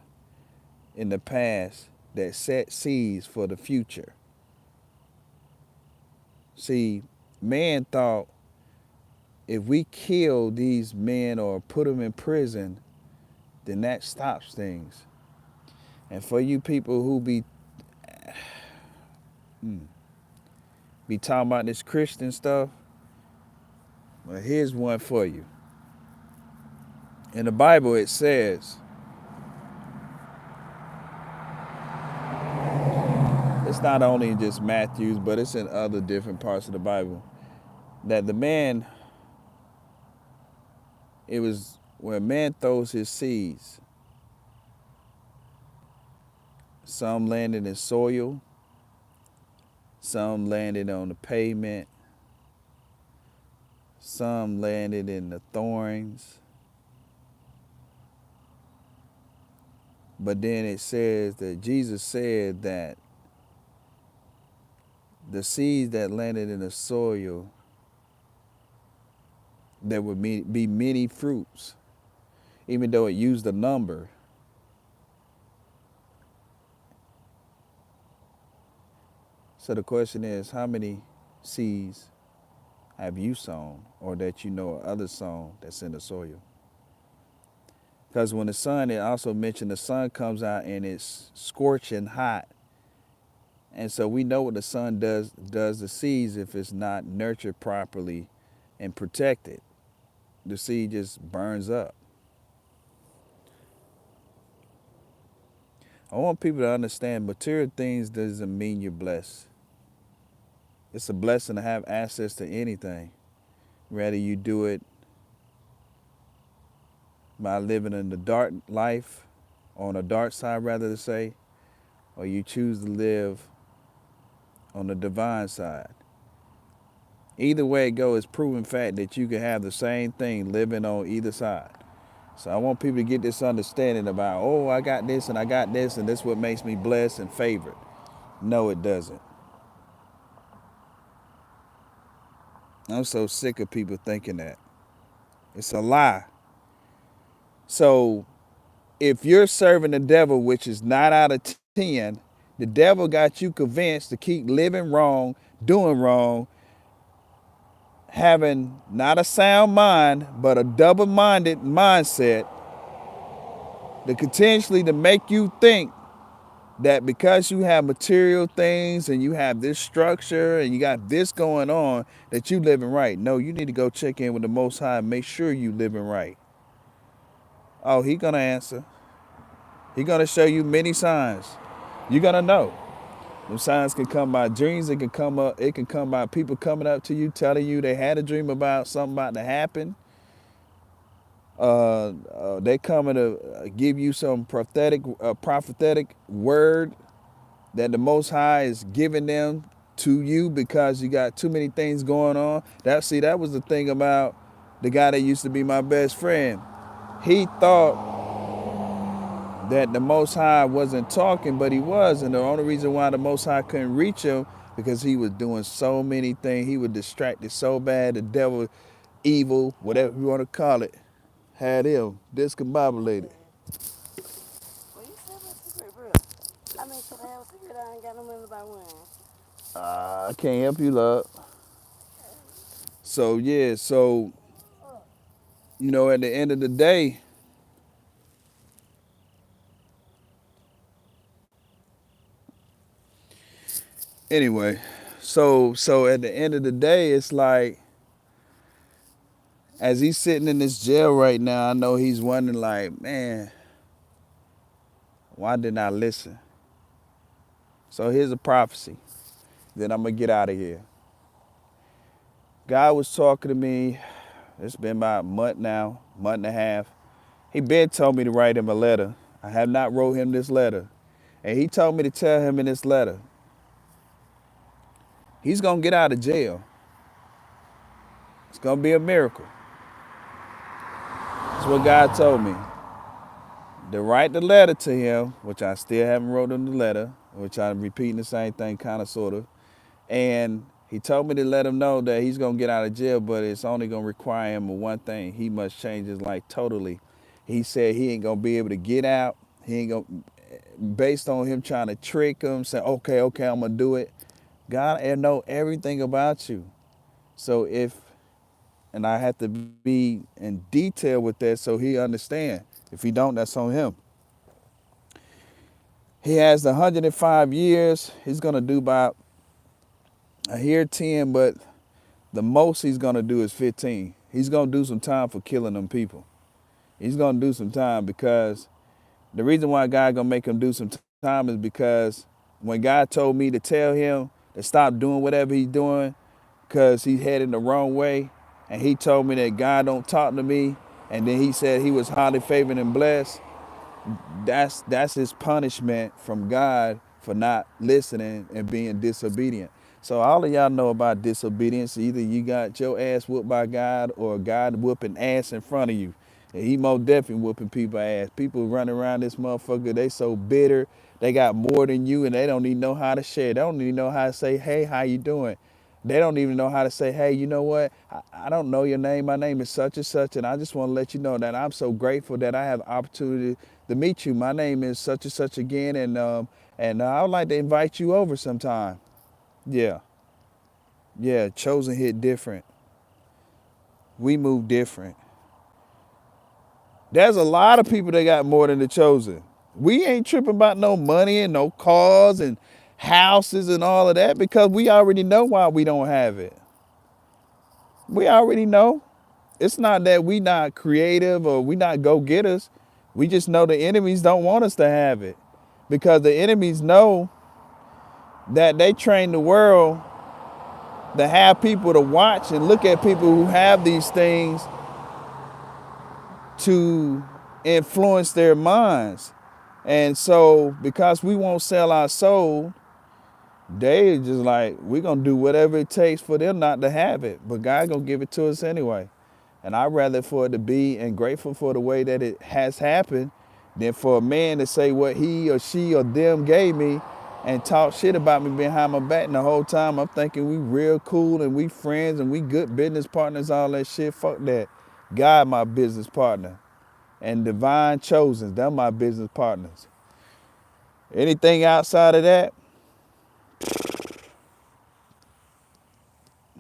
in the past that set seeds for the future. See, man thought if we kill these men or put them in prison, then that stops things. And for you people who be talking about this Christian stuff, well, here's one for you. In the Bible, it says, it's not only in just Matthew's, but it's in other different parts of the Bible, that the man, it was where man throws his seeds. Some landed in soil, some landed on the pavement, some landed in the thorns. But then it says that Jesus said that the seeds that landed in the soil, there would be many fruits, even though it used a number. So the question is, how many seeds have you sown or that you know of others sown that's in the soil? Because when the sun, it also mentioned the sun comes out and it's scorching hot. And so we know what the sun does the seeds if it's not nurtured properly and protected. The seed just burns up. I want people to understand material things doesn't mean you're blessed. It's a blessing to have access to anything. Whether you do it by living in the dark life, on the dark side rather to say, or you choose to live on the divine side. Either way it goes, it's proven fact that you can have the same thing living on either side. So I want people to get this understanding about, oh, I got this and I got this and this is what makes me blessed and favored. No, it doesn't. I'm so sick of people thinking that. It's a lie. So if you're serving the devil, which is 9 out of 10, the devil got you convinced to keep living wrong, doing wrong, having not a sound mind, but a double-minded mindset to continuously to make you think that because you have material things and you have this structure and you got this going on, that you living right. No, you need to go check in with the Most High and make sure you living right. Oh, he gonna answer. He gonna show you many signs. You're gonna know. Them signs can come by dreams. It can come by people coming up to you, telling you they had a dream about something about to happen. They coming to give you some prophetic word that the Most High is giving them to you because you got too many things going on. That was the thing about the guy that used to be my best friend. He thought that the Most High wasn't talking, but he was. And the only reason why the Most High couldn't reach him, because he was doing so many things. He was distracted so bad. The devil, evil, whatever you want to call it, had him discombobulated. Well, you said about cigarette, bro. I mean, could I have a cigarette? I ain't got no money to buy one. I can't help you, love. So, yeah, at the end of the day, anyway, so at the end of the day, it's like, as he's sitting in this jail right now, I know he's wondering like, man, why didn't I listen? So here's a prophecy. Then I'm gonna get out of here. God was talking to me. It's been about a month now, month and a half. He been told me to write him a letter. I have not wrote him this letter. And he told me to tell him in this letter, he's gonna get out of jail. It's gonna be a miracle. That's what God told me. To write the letter to him, which I still haven't wrote him the letter, which I'm repeating the same thing kind of sort of. And He told me to let him know that he's gonna get out of jail, but it's only gonna require him of one thing. He must change his life totally. He said he ain't gonna be able to get out. He ain't gonna, based on him trying to trick him, say, okay, okay, I'm gonna do it. God know everything about you. So if, and I have to be in detail with that so he understand. If he don't, that's on him. He has the 105 years. He's gonna do about I hear 10, but the most he's gonna do is 15. He's gonna do some time for killing them people. He's gonna do some time because the reason why God gonna make him do some time is because when God told me to tell him to stop doing whatever he's doing because he's heading the wrong way, and he told me that God don't talk to me, and then he said he was highly favored and blessed. That's his punishment from God for not listening and being disobedient. So all of y'all know about disobedience. Either you got your ass whooped by God or God whooping ass in front of you. And he most definitely whooping people ass. People running around this motherfucker, they so bitter. They got more than you and they don't even know how to share. They don't even know how to say, hey, how you doing? They don't even know how to say, hey, you know what? I don't know your name. My name is such and such, and I just want to let you know that I'm so grateful that I have the opportunity to meet you. My name is such and such again, and I would like to invite you over sometime. Yeah, yeah. Chosen hit different. We move different. There's a lot of people that got more than the chosen. We ain't tripping about no money and no cars and houses and all of that because we already know why we don't have it. We already know. It's not that we not creative or we not go-getters. We just know the enemies don't want us to have it because the enemies know that they train the world to have people to watch and look at people who have these things to influence their minds. And so because we won't sell our soul, they just like, we're going to do whatever it takes for them not to have it. But God going to give it to us anyway. And I'd rather for it to be and grateful for the way that it has happened than for a man to say what he or she or them gave me and talk shit about me behind my back. And the whole time I'm thinking we real cool and we friends and we good business partners, all that shit. Fuck that. God my business partner. And divine chosen, they're my business partners. Anything outside of that,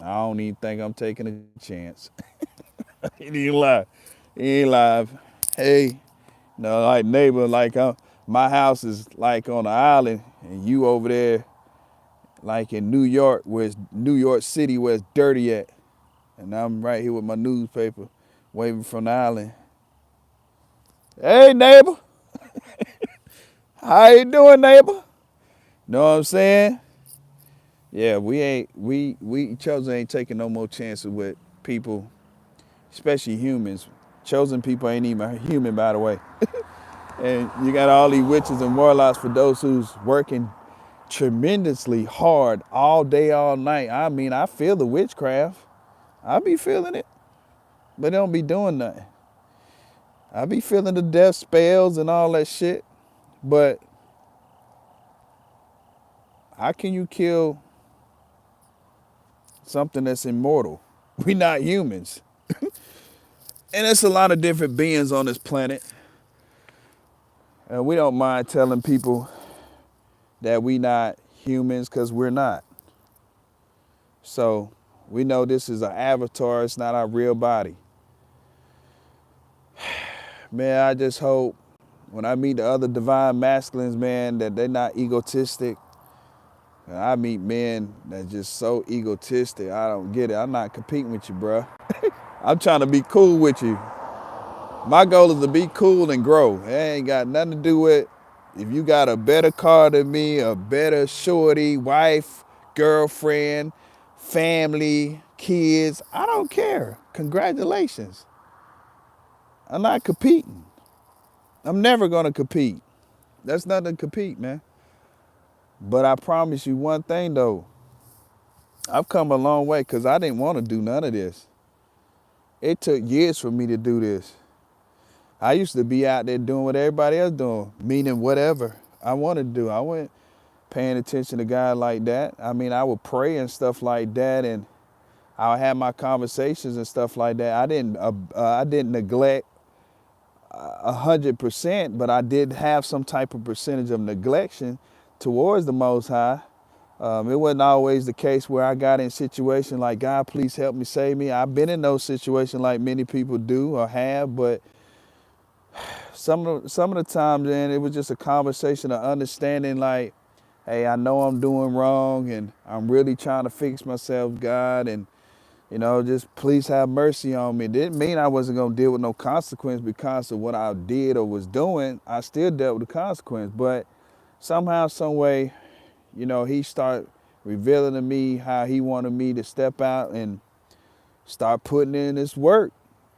I don't even think I'm taking a chance. He ain't lie. He ain't lie. Hey, no, like neighbor, like my house is like on an island, and you over there, like in New York, where it's New York City, where it's dirty at, and I'm right here with my newspaper, waving from the island. Hey, neighbor, how you doing, neighbor? Know what I'm saying? Yeah, we chosen ain't taking no more chances with people, especially humans. Chosen people ain't even human, by the way. And you got all these witches and warlocks for those who's working tremendously hard all day, all night. I mean, I feel the witchcraft. I be feeling it, but they don't be doing nothing. I be feeling the death spells and all that shit. But how can you kill something that's immortal? We not humans. And there's a lot of different beings on this planet. And we don't mind telling people that we not humans because we're not. So we know this is an avatar, it's not our real body. Man, I just hope when I meet the other divine masculines, man, that they're not egotistic. And I meet men that just so egotistic. I don't get it. I'm not competing with you, bro. I'm trying to be cool with you. My goal is to be cool and grow. It ain't got nothing to do with if you got a better car than me, a better shorty, wife, girlfriend, family, kids. I don't care. Congratulations. I'm not competing. I'm never going to compete. That's nothing to compete, man. But I promise you one thing, though. I've come a long way because I didn't want to do none of this. It took years for me to do this. I used to be out there doing what everybody else doing, meaning whatever I wanted to do. I went. paying attention to God like that. I mean, I would pray and stuff like that, and I would have my conversations and stuff like that. I didn't neglect 100%, but I did have some type of percentage of neglection towards the Most High. It wasn't always the case where I got in situations like, God, please help me, save me. I've been in those situations like many people do or have, but some of the times, man, it was just a conversation of understanding, like, hey, I know I'm doing wrong and I'm really trying to fix myself, God, and just please have mercy on me. It didn't mean I wasn't gonna deal with no consequence because of what I did or was doing. I still dealt with the consequence, but somehow, some way, he started revealing to me how he wanted me to step out and start putting in this work.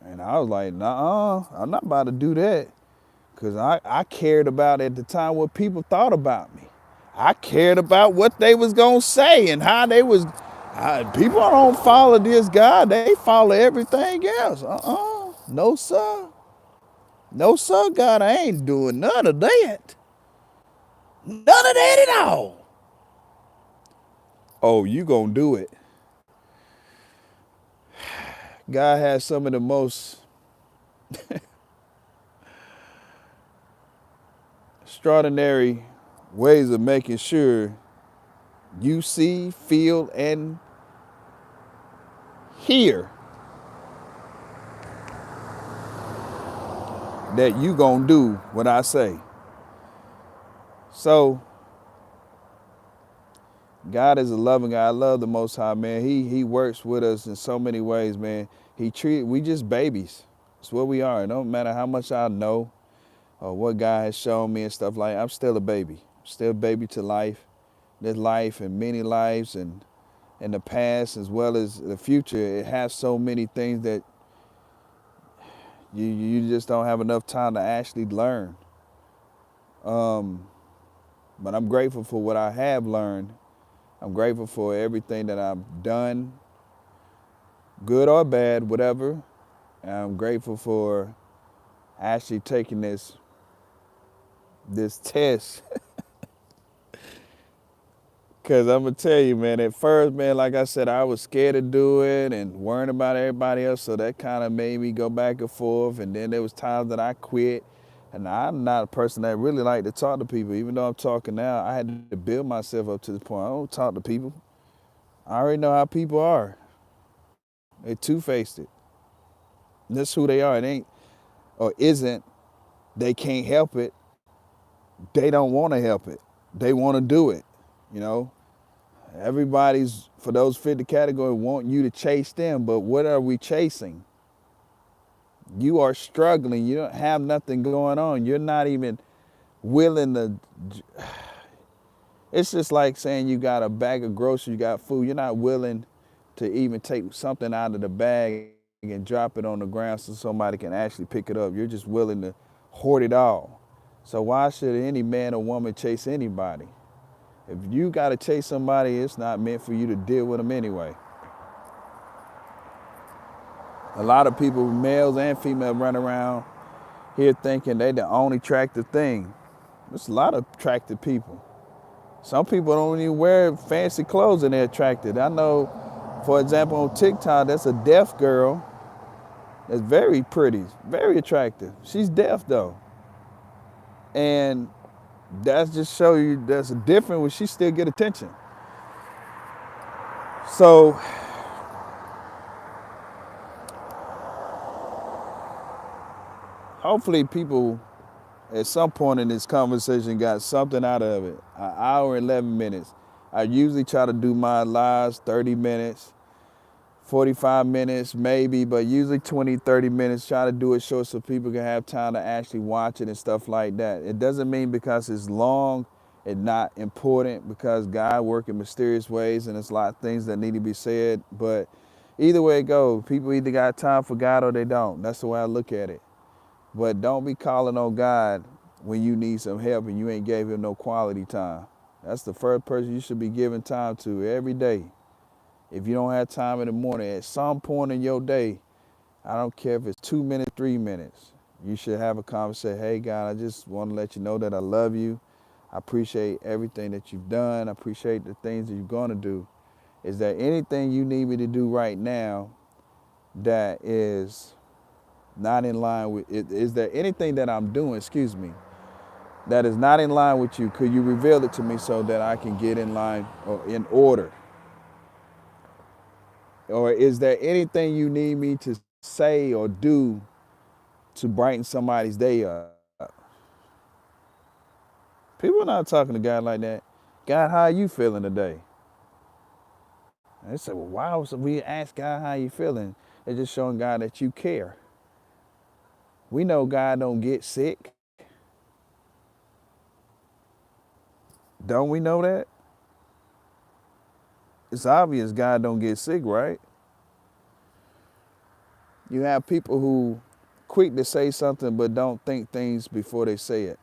And I was like, nah, I'm not about to do that. Because I cared about at the time what people thought about me. I cared about what they was going to say and how they was. People don't follow this God. They follow everything else. No, sir. No, sir, God, I ain't doing none of that. None of that at all. Oh, you going to do it. God has some of the most extraordinary ways of making sure you see, feel, and hear that you gonna do what I say. So God is a loving God. I love the Most High, man. He works with us in so many ways, man. We just babies. It's what we are. It don't matter how much I know or what God has shown me and stuff like that. I'm still a baby. Still a baby to life. This life and many lives and in the past as well as the future. It has so many things that you just don't have enough time to actually learn. But I'm grateful for what I have learned. I'm grateful for everything that I've done, good or bad, whatever. And I'm grateful for actually taking this test. Cause I'm gonna tell you, man, at first, man, like I said, I was scared to do it and worrying about everybody else. So that kind of made me go back and forth. And then there was times that I quit. And I'm not a person that really like to talk to people. Even though I'm talking now, I had to build myself up to the point. I don't talk to people. I already know how people are. They two-faced it. That's who they are. It ain't or isn't. They can't help it. They don't want to help it. They want to do it. You know, everybody's for those fit the category want you to chase them, but what are we chasing? You are struggling. You don't have nothing going on. You're not even willing to. It's just like saying you got a bag of groceries, you got food. You're not willing to even take something out of the bag and drop it on the ground so somebody can actually pick it up. You're just willing to hoard it all. So why should any man or woman chase anybody? If you got to chase somebody, it's not meant for you to deal with them anyway. A lot of people, males and females, run around here thinking they the only attractive thing. There's a lot of attractive people. Some people don't even wear fancy clothes and they're attracted. I know, for example, on TikTok, that's a deaf girl that's very pretty, very attractive. She's deaf though. And that's just show you that's a different when she still get attention. So hopefully people at some point in this conversation got something out of it. An hour and 11 minutes. I usually try to do my lives 30 minutes, 45 minutes maybe, but usually 20, 30 minutes. Try to do it short so people can have time to actually watch it and stuff like that. It doesn't mean because it's long, it's not important, because God works in mysterious ways and there's a lot of things that need to be said. But either way it goes, people either got time for God or they don't. That's the way I look at it. But don't be calling on God when you need some help and you ain't gave him no quality time. That's the first person you should be giving time to every day. If you don't have time in the morning, at some point in your day, I don't care if it's 2 minutes, 3 minutes, you should have a conversation. Hey, God, I just want to let you know that I love you. I appreciate everything that you've done. I appreciate the things that you're going to do. Is there anything you need me to do right now that is not in line with it? Is there anything that I'm doing, excuse me, that is not in line with you? Could you reveal it to me so that I can get in line or in order? Or is there anything you need me to say or do to brighten somebody's day up? People are not talking to God like that. God, how are you feeling today? And they say, well, why would we ask God how you feeling? It's just showing God that you care. We know God don't get sick. Don't we know that? It's obvious God don't get sick, right? You have people who quick to say something but don't think things before they say it.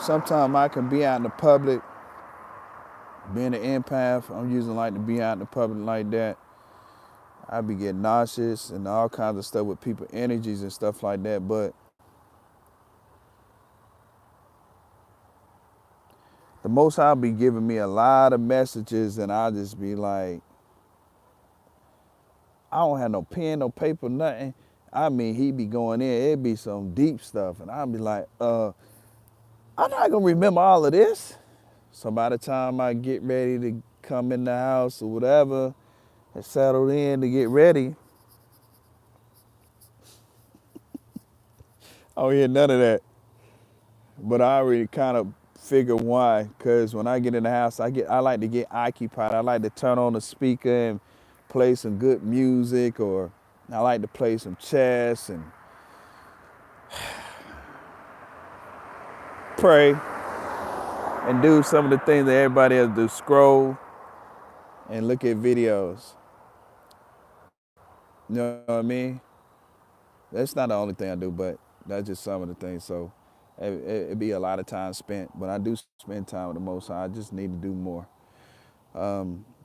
Sometimes I can be out in the public, being an empath, I'm using like to be out in the public like that. I be getting nauseous and all kinds of stuff with people energies and stuff like that. But the Most High be giving me a lot of messages, and I'll just be like, I don't have no pen, no paper, nothing. I mean, he be going in, it be some deep stuff, and I'll be like, I'm not gonna remember all of this. So by the time I get ready to come in the house or whatever, and settle in to get ready, I don't hear none of that. But I already kind of figure why, because when I get in the house, I like to get occupied. I like to turn on the speaker and play some good music, or I like to play some chess and pray and do some of the things that everybody else do, scroll and look at videos. You know what I mean? That's not the only thing I do, but that's just some of the things. So it'd be a lot of time spent, but I do spend time with the Most High. I just need to do more.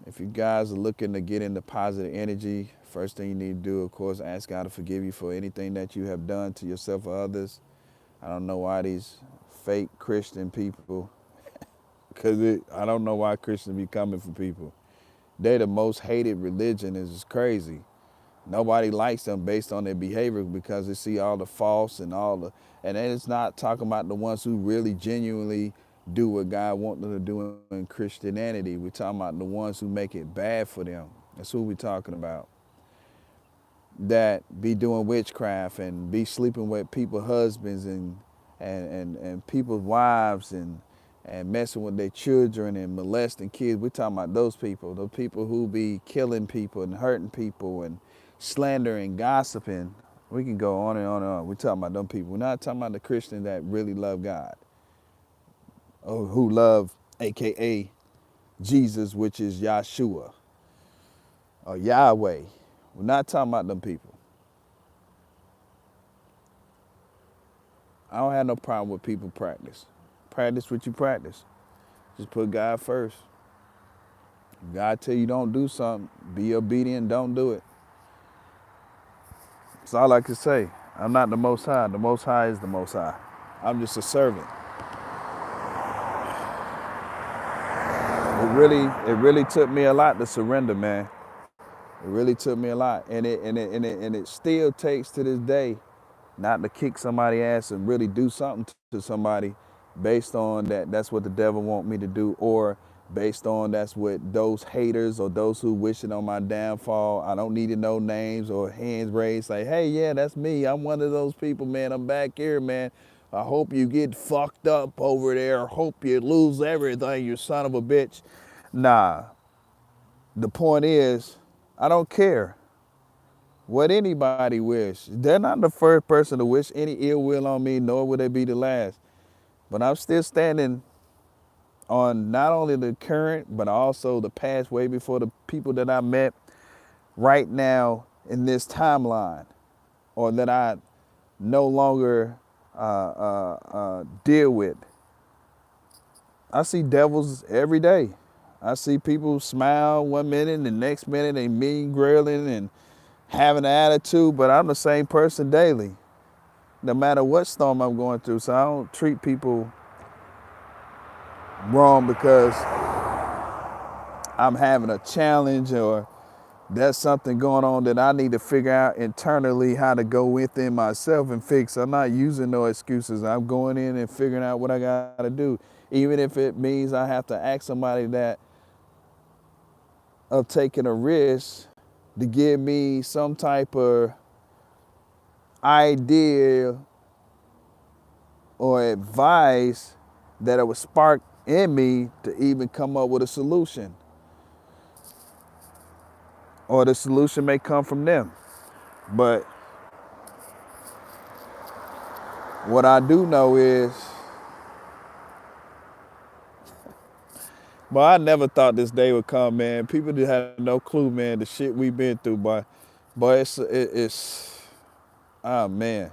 If you guys are looking to get into positive energy, first thing you need to do, of course, ask God to forgive you for anything that you have done to yourself or others. I don't know why these fake Christian people, because I don't know why Christians be coming for people. They're the most hated religion. Is crazy. Nobody likes them based on their behavior because they see all the false and all the, and then it's not talking about the ones who really genuinely do what God wants them to do in Christianity. We're talking about the ones who make it bad for them. That's who we're talking about. That be doing witchcraft and be sleeping with people's husbands and people's wives and messing with their children and molesting kids. We're talking about those people who be killing people and hurting people and slandering, gossiping. We can go on and on and on. We're talking about them people. We're not talking about the Christians that really love God or who love, AKA Jesus, which is Yahshua or Yahweh. We're not talking about them people. I don't have no problem with people practice. Practice what you practice. Just put God first. If God tell you don't do something, be obedient, don't do it. That's all I can say. I'm not the Most High. The Most High is the Most High. I'm just a servant. It really took me a lot to surrender, man. It really took me a lot, and it still takes to this day not to kick somebody's ass and really do something to somebody based on that that's what the devil want me to do, or based on that's what those haters or those who wishing on my downfall. I don't need to know names or hands raised like, hey, yeah, that's me. I'm one of those people, man. I'm back here, man. I hope you get fucked up over there. Hope you lose everything, you son of a bitch. Nah, the point is, I don't care what anybody wish. They're not the first person to wish any ill will on me, nor will they be the last. But I'm still standing on not only the current, but also the past, way before the people that I met right now in this timeline, or that I no longer deal with. I see devils every day. I see people smile 1 minute and the next minute they mean grilling and having an attitude, but I'm the same person daily, no matter what storm I'm going through. So I don't treat people wrong because I'm having a challenge or there's something going on that I need to figure out internally how to go within myself and fix. I'm not using no excuses. I'm going in and figuring out what I got to do, even if it means I have to ask somebody that of taking a risk to give me some type of idea or advice that it would spark in me to even come up with a solution. Or the solution may come from them. But what I do know is, well, I never thought this day would come, man. People just had no clue, man, the shit we've been through, but it's oh man.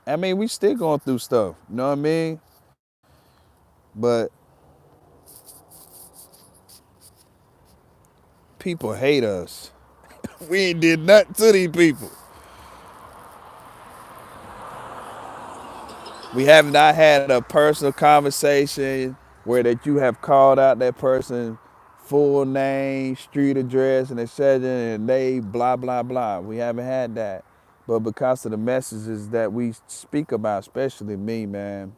I mean, we still going through stuff, you know what I mean? But people hate us. We ain't did nothing to these people. We have not had a personal conversation where that you have called out that person full name, street address, and etc. and they blah blah blah. We haven't had that. But because of the messages that we speak about, especially me, man,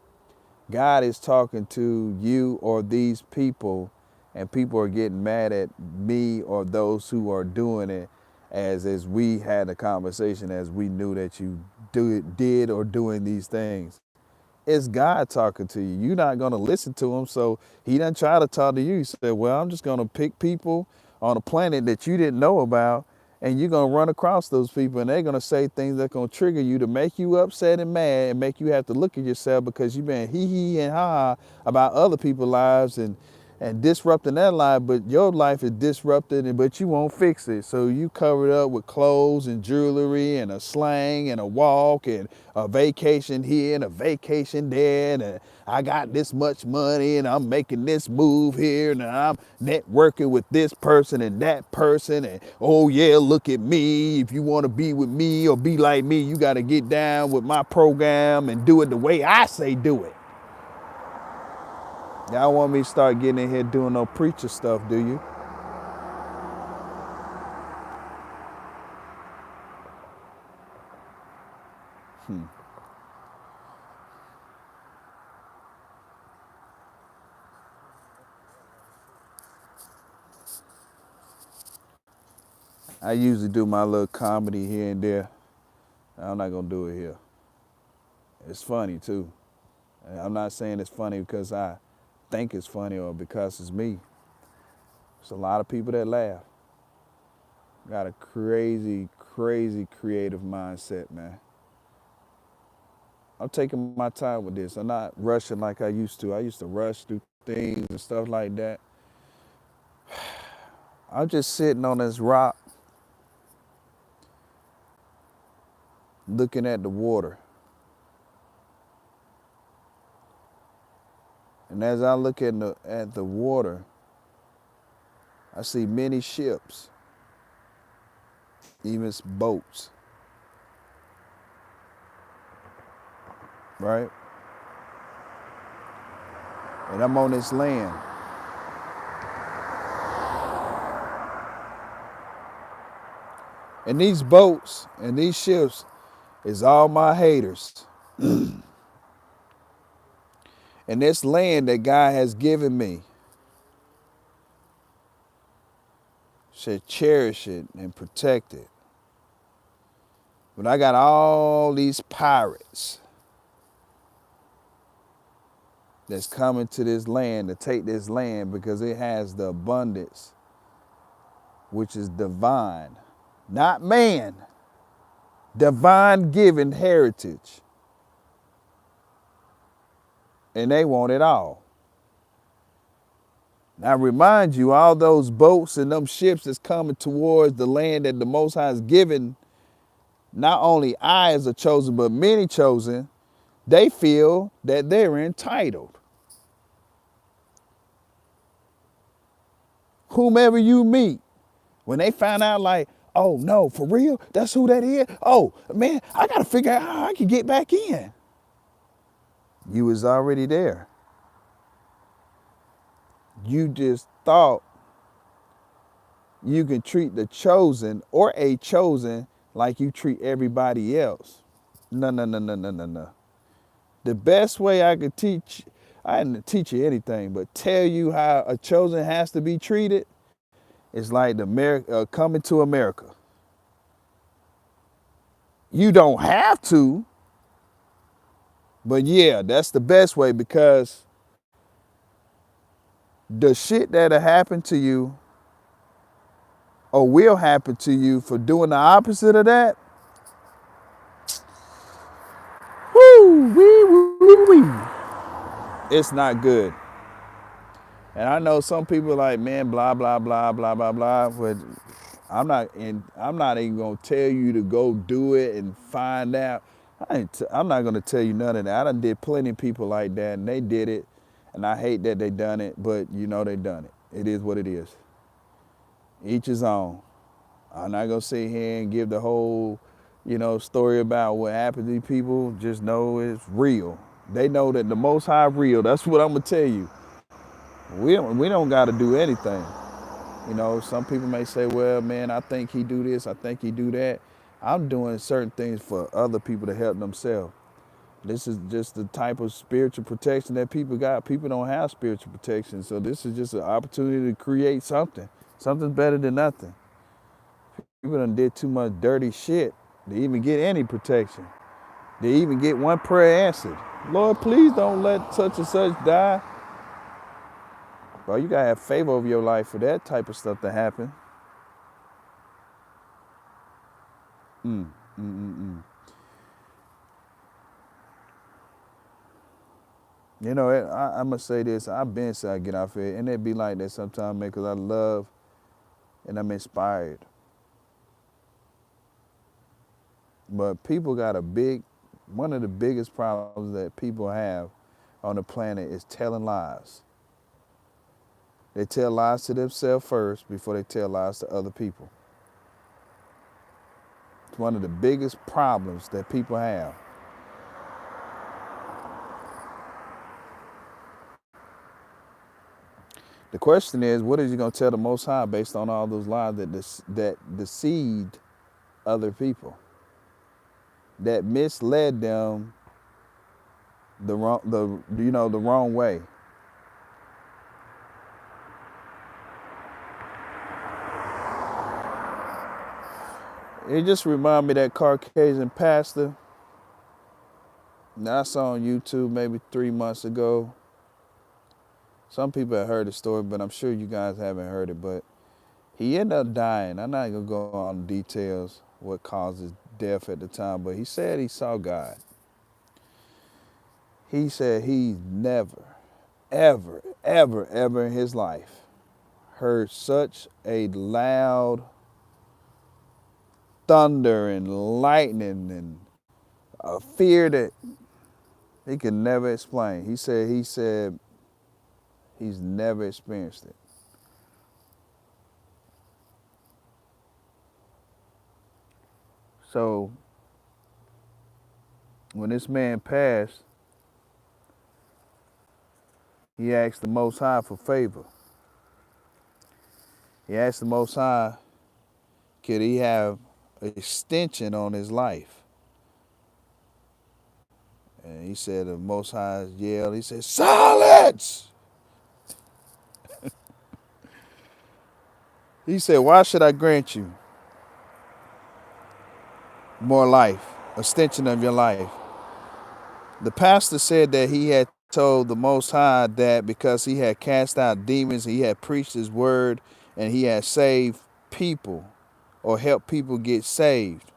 God is talking to you or these people, and people are getting mad at me or those who are doing it as we had a conversation as we knew that you did or doing these things. It's God talking to you. You're not gonna listen to him, so he doesn't try to talk to you. He said, well, I'm just gonna pick people on a planet that you didn't know about, and you're gonna run across those people, and they're gonna say things that gonna trigger you to make you upset and mad and make you have to look at yourself because you've been hee and ha about other people's lives and disrupting their life, but your life is disrupted, but you won't fix it. So you cover it up with clothes and jewelry and a slang and a walk and a vacation here and a vacation there. And I got this much money and I'm making this move here and I'm networking with this person and that person. And oh yeah, look at me. If you want to be with me or be like me, you got to get down with my program and do it the way I say do it. Y'all want me to start getting in here doing no preacher stuff, do you? I usually do my little comedy here and there. I'm not gonna do it here. It's funny too. And I'm not saying it's funny because I think it's funny or because it's me. There's a lot of people that laugh. Got a crazy, crazy creative mindset, man. I'm taking my time with this. I'm not rushing like I used to. I used to rush through things and stuff like that. I'm just sitting on this rock looking at the water. And as I look at the water, I see many ships, even boats, right? And I'm on this land. And these boats and these ships is all my haters. And this land that God has given me should cherish it and protect it. But I got all these pirates that's coming to this land to take this land because it has the abundance, which is divine, not man, divine given heritage. And they want it all. Now I remind you, all those boats and them ships that's coming towards the land that the Most High has given, not only I as a chosen, but many chosen, they feel that they're entitled. whomever you meet, when they find out like, oh no, for real, that's who that is. Oh man, I gotta figure out how I can get back in. You was already there. You just thought you can treat the chosen or a chosen like you treat everybody else. No, no, no, no, no, no, no. The best way I could teach, I didn't teach you anything, but tell you how a chosen has to be treated is like coming to America. You don't have to, but yeah, that's the best way because the shit that'll happen to you or will happen to you for doing the opposite of that, woo, wee, wee, wee. It's not good. And I know some people are like, man, blah, blah, blah, blah, blah, blah, but I'm not even gonna tell you to go do it and find out. I'm not gonna tell you none of that. I done did plenty of people like that and they did it. And I hate that they done it, but you know they done it. It is what it is. Each his own. I'm not gonna sit here and give the whole, story about what happened to these people. Just know it's real. They know that the Most High real. That's what I'm gonna tell you. We don't got to do anything. Some people may say, well, man, I think he do this, I think he do that. I'm doing certain things for other people to help themselves. This is just the type of spiritual protection that people got. People don't have spiritual protection, so this is just an opportunity to create something. Something's better than nothing. People done did too much dirty shit to even get any protection. They even get one prayer answered. Lord, please don't let such and such die. Bro, you gotta have favor over your life for that type of stuff to happen. Mm, mm, mm, mm. I must say this. I've been so I get off here, and it be like that sometimes, man, because I love and I'm inspired. But people got one of the biggest problems that people have on the planet is telling lies. They tell lies to themselves first before they tell lies to other people. It's one of the biggest problems that people have. The question is, what is you going to tell the Most High based on all those lies that deceived other people, that misled them the wrong way? It just reminded me of that Caucasian pastor that I saw on YouTube maybe 3 months ago. Some people have heard the story, but I'm sure you guys haven't heard it. But he ended up dying. I'm not going to go on details what caused his death at the time, but he said he saw God. He said he never, ever, ever, ever in his life heard such a loud thunder and lightning and a fear that he could never explain. He said he's never experienced it. So when this man passed, he asked the Most High for favor. He asked the Most High, could he have an extension on his life? And he said the Most High yelled, he said, silence! He said, why should I grant you more life, extension of your life? The pastor said that he had told the Most High that because he had cast out demons, he had preached his word, and he had saved people or helped people get saved.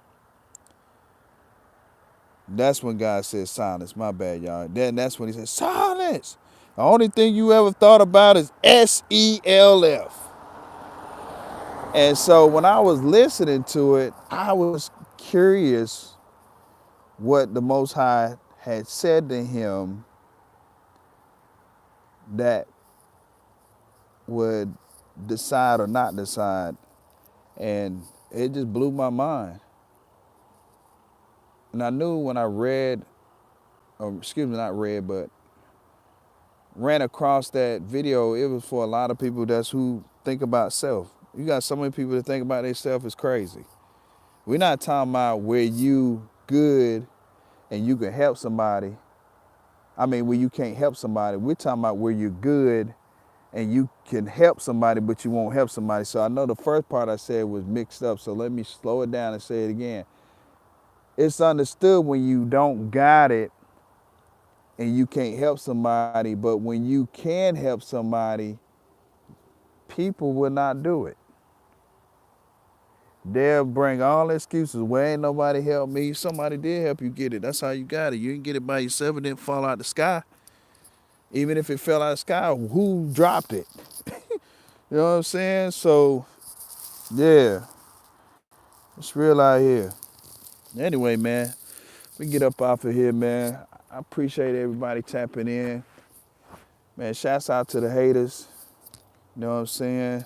That's when God said silence. My bad, y'all. Then that's when he said silence. The only thing you ever thought about is SELF. And so when I was listening to it, I was curious what the Most High had said to him that would decide or not decide. And it just blew my mind. And I knew when I read, or excuse me, not read, but ran across that video, it was for a lot of people that's who think about self. You got so many people that think about themselves is crazy. We're not talking about where you good and you can help somebody. I mean, where you can't help somebody. We're talking about where you're good and you can help somebody, but you won't help somebody. So I know the first part I said was mixed up. So let me slow it down and say it again. It's understood when you don't got it and you can't help somebody, but when you can help somebody, people will not do it. They'll bring all excuses. Well, ain't nobody help me. Somebody did help you get it. That's how you got it. You didn't get it by yourself. It didn't fall out the sky. Even if it fell out of the sky, who dropped it? You know what I'm saying? So, yeah, it's real out here. Anyway, man, we get up off of here, man. I appreciate everybody tapping in. Man, shouts out to the haters. You know what I'm saying?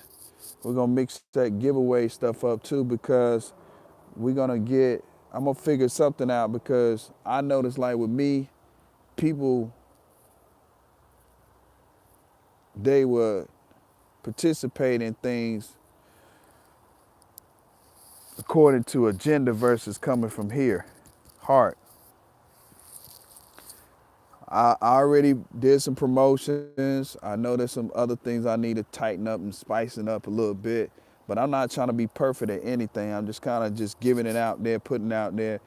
We're gonna mix that giveaway stuff up too because I'm gonna figure something out because I noticed like with me, people, they would participate in things according to agenda versus coming from here, heart. I already did some promotions. I know there's some other things I need to tighten up and spicing up a little bit, but I'm not trying to be perfect at anything. I'm just kind of just giving it out there, putting it out there.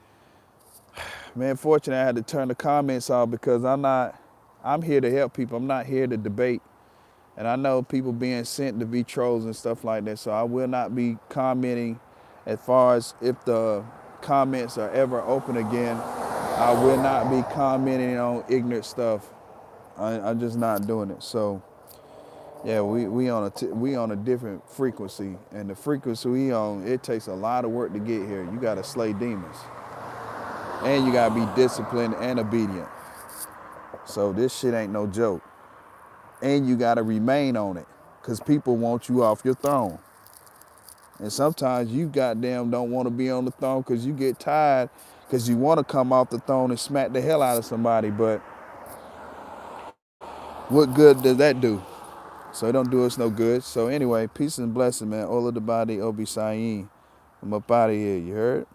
Man, fortunately I had to turn the comments off because I'm here to help people. I'm not here to debate. And I know people being sent to be trolls and stuff like that, so I will not be commenting as far as if the comments are ever open again. I will not be commenting on ignorant stuff. I'm just not doing it. So yeah, we on a different frequency, and the frequency we on, it takes a lot of work to get here. You got to slay demons, and you got to be disciplined and obedient. So this shit ain't no joke, and you got to remain on it, cause people want you off your throne, and sometimes you goddamn don't want to be on the throne, cause you get tired, cause you want to come off the throne and smack the hell out of somebody, but what good does that do? So it don't do us no good. So anyway, peace and blessing, man. Olabade Olugbsean. I'm up out of here, you heard?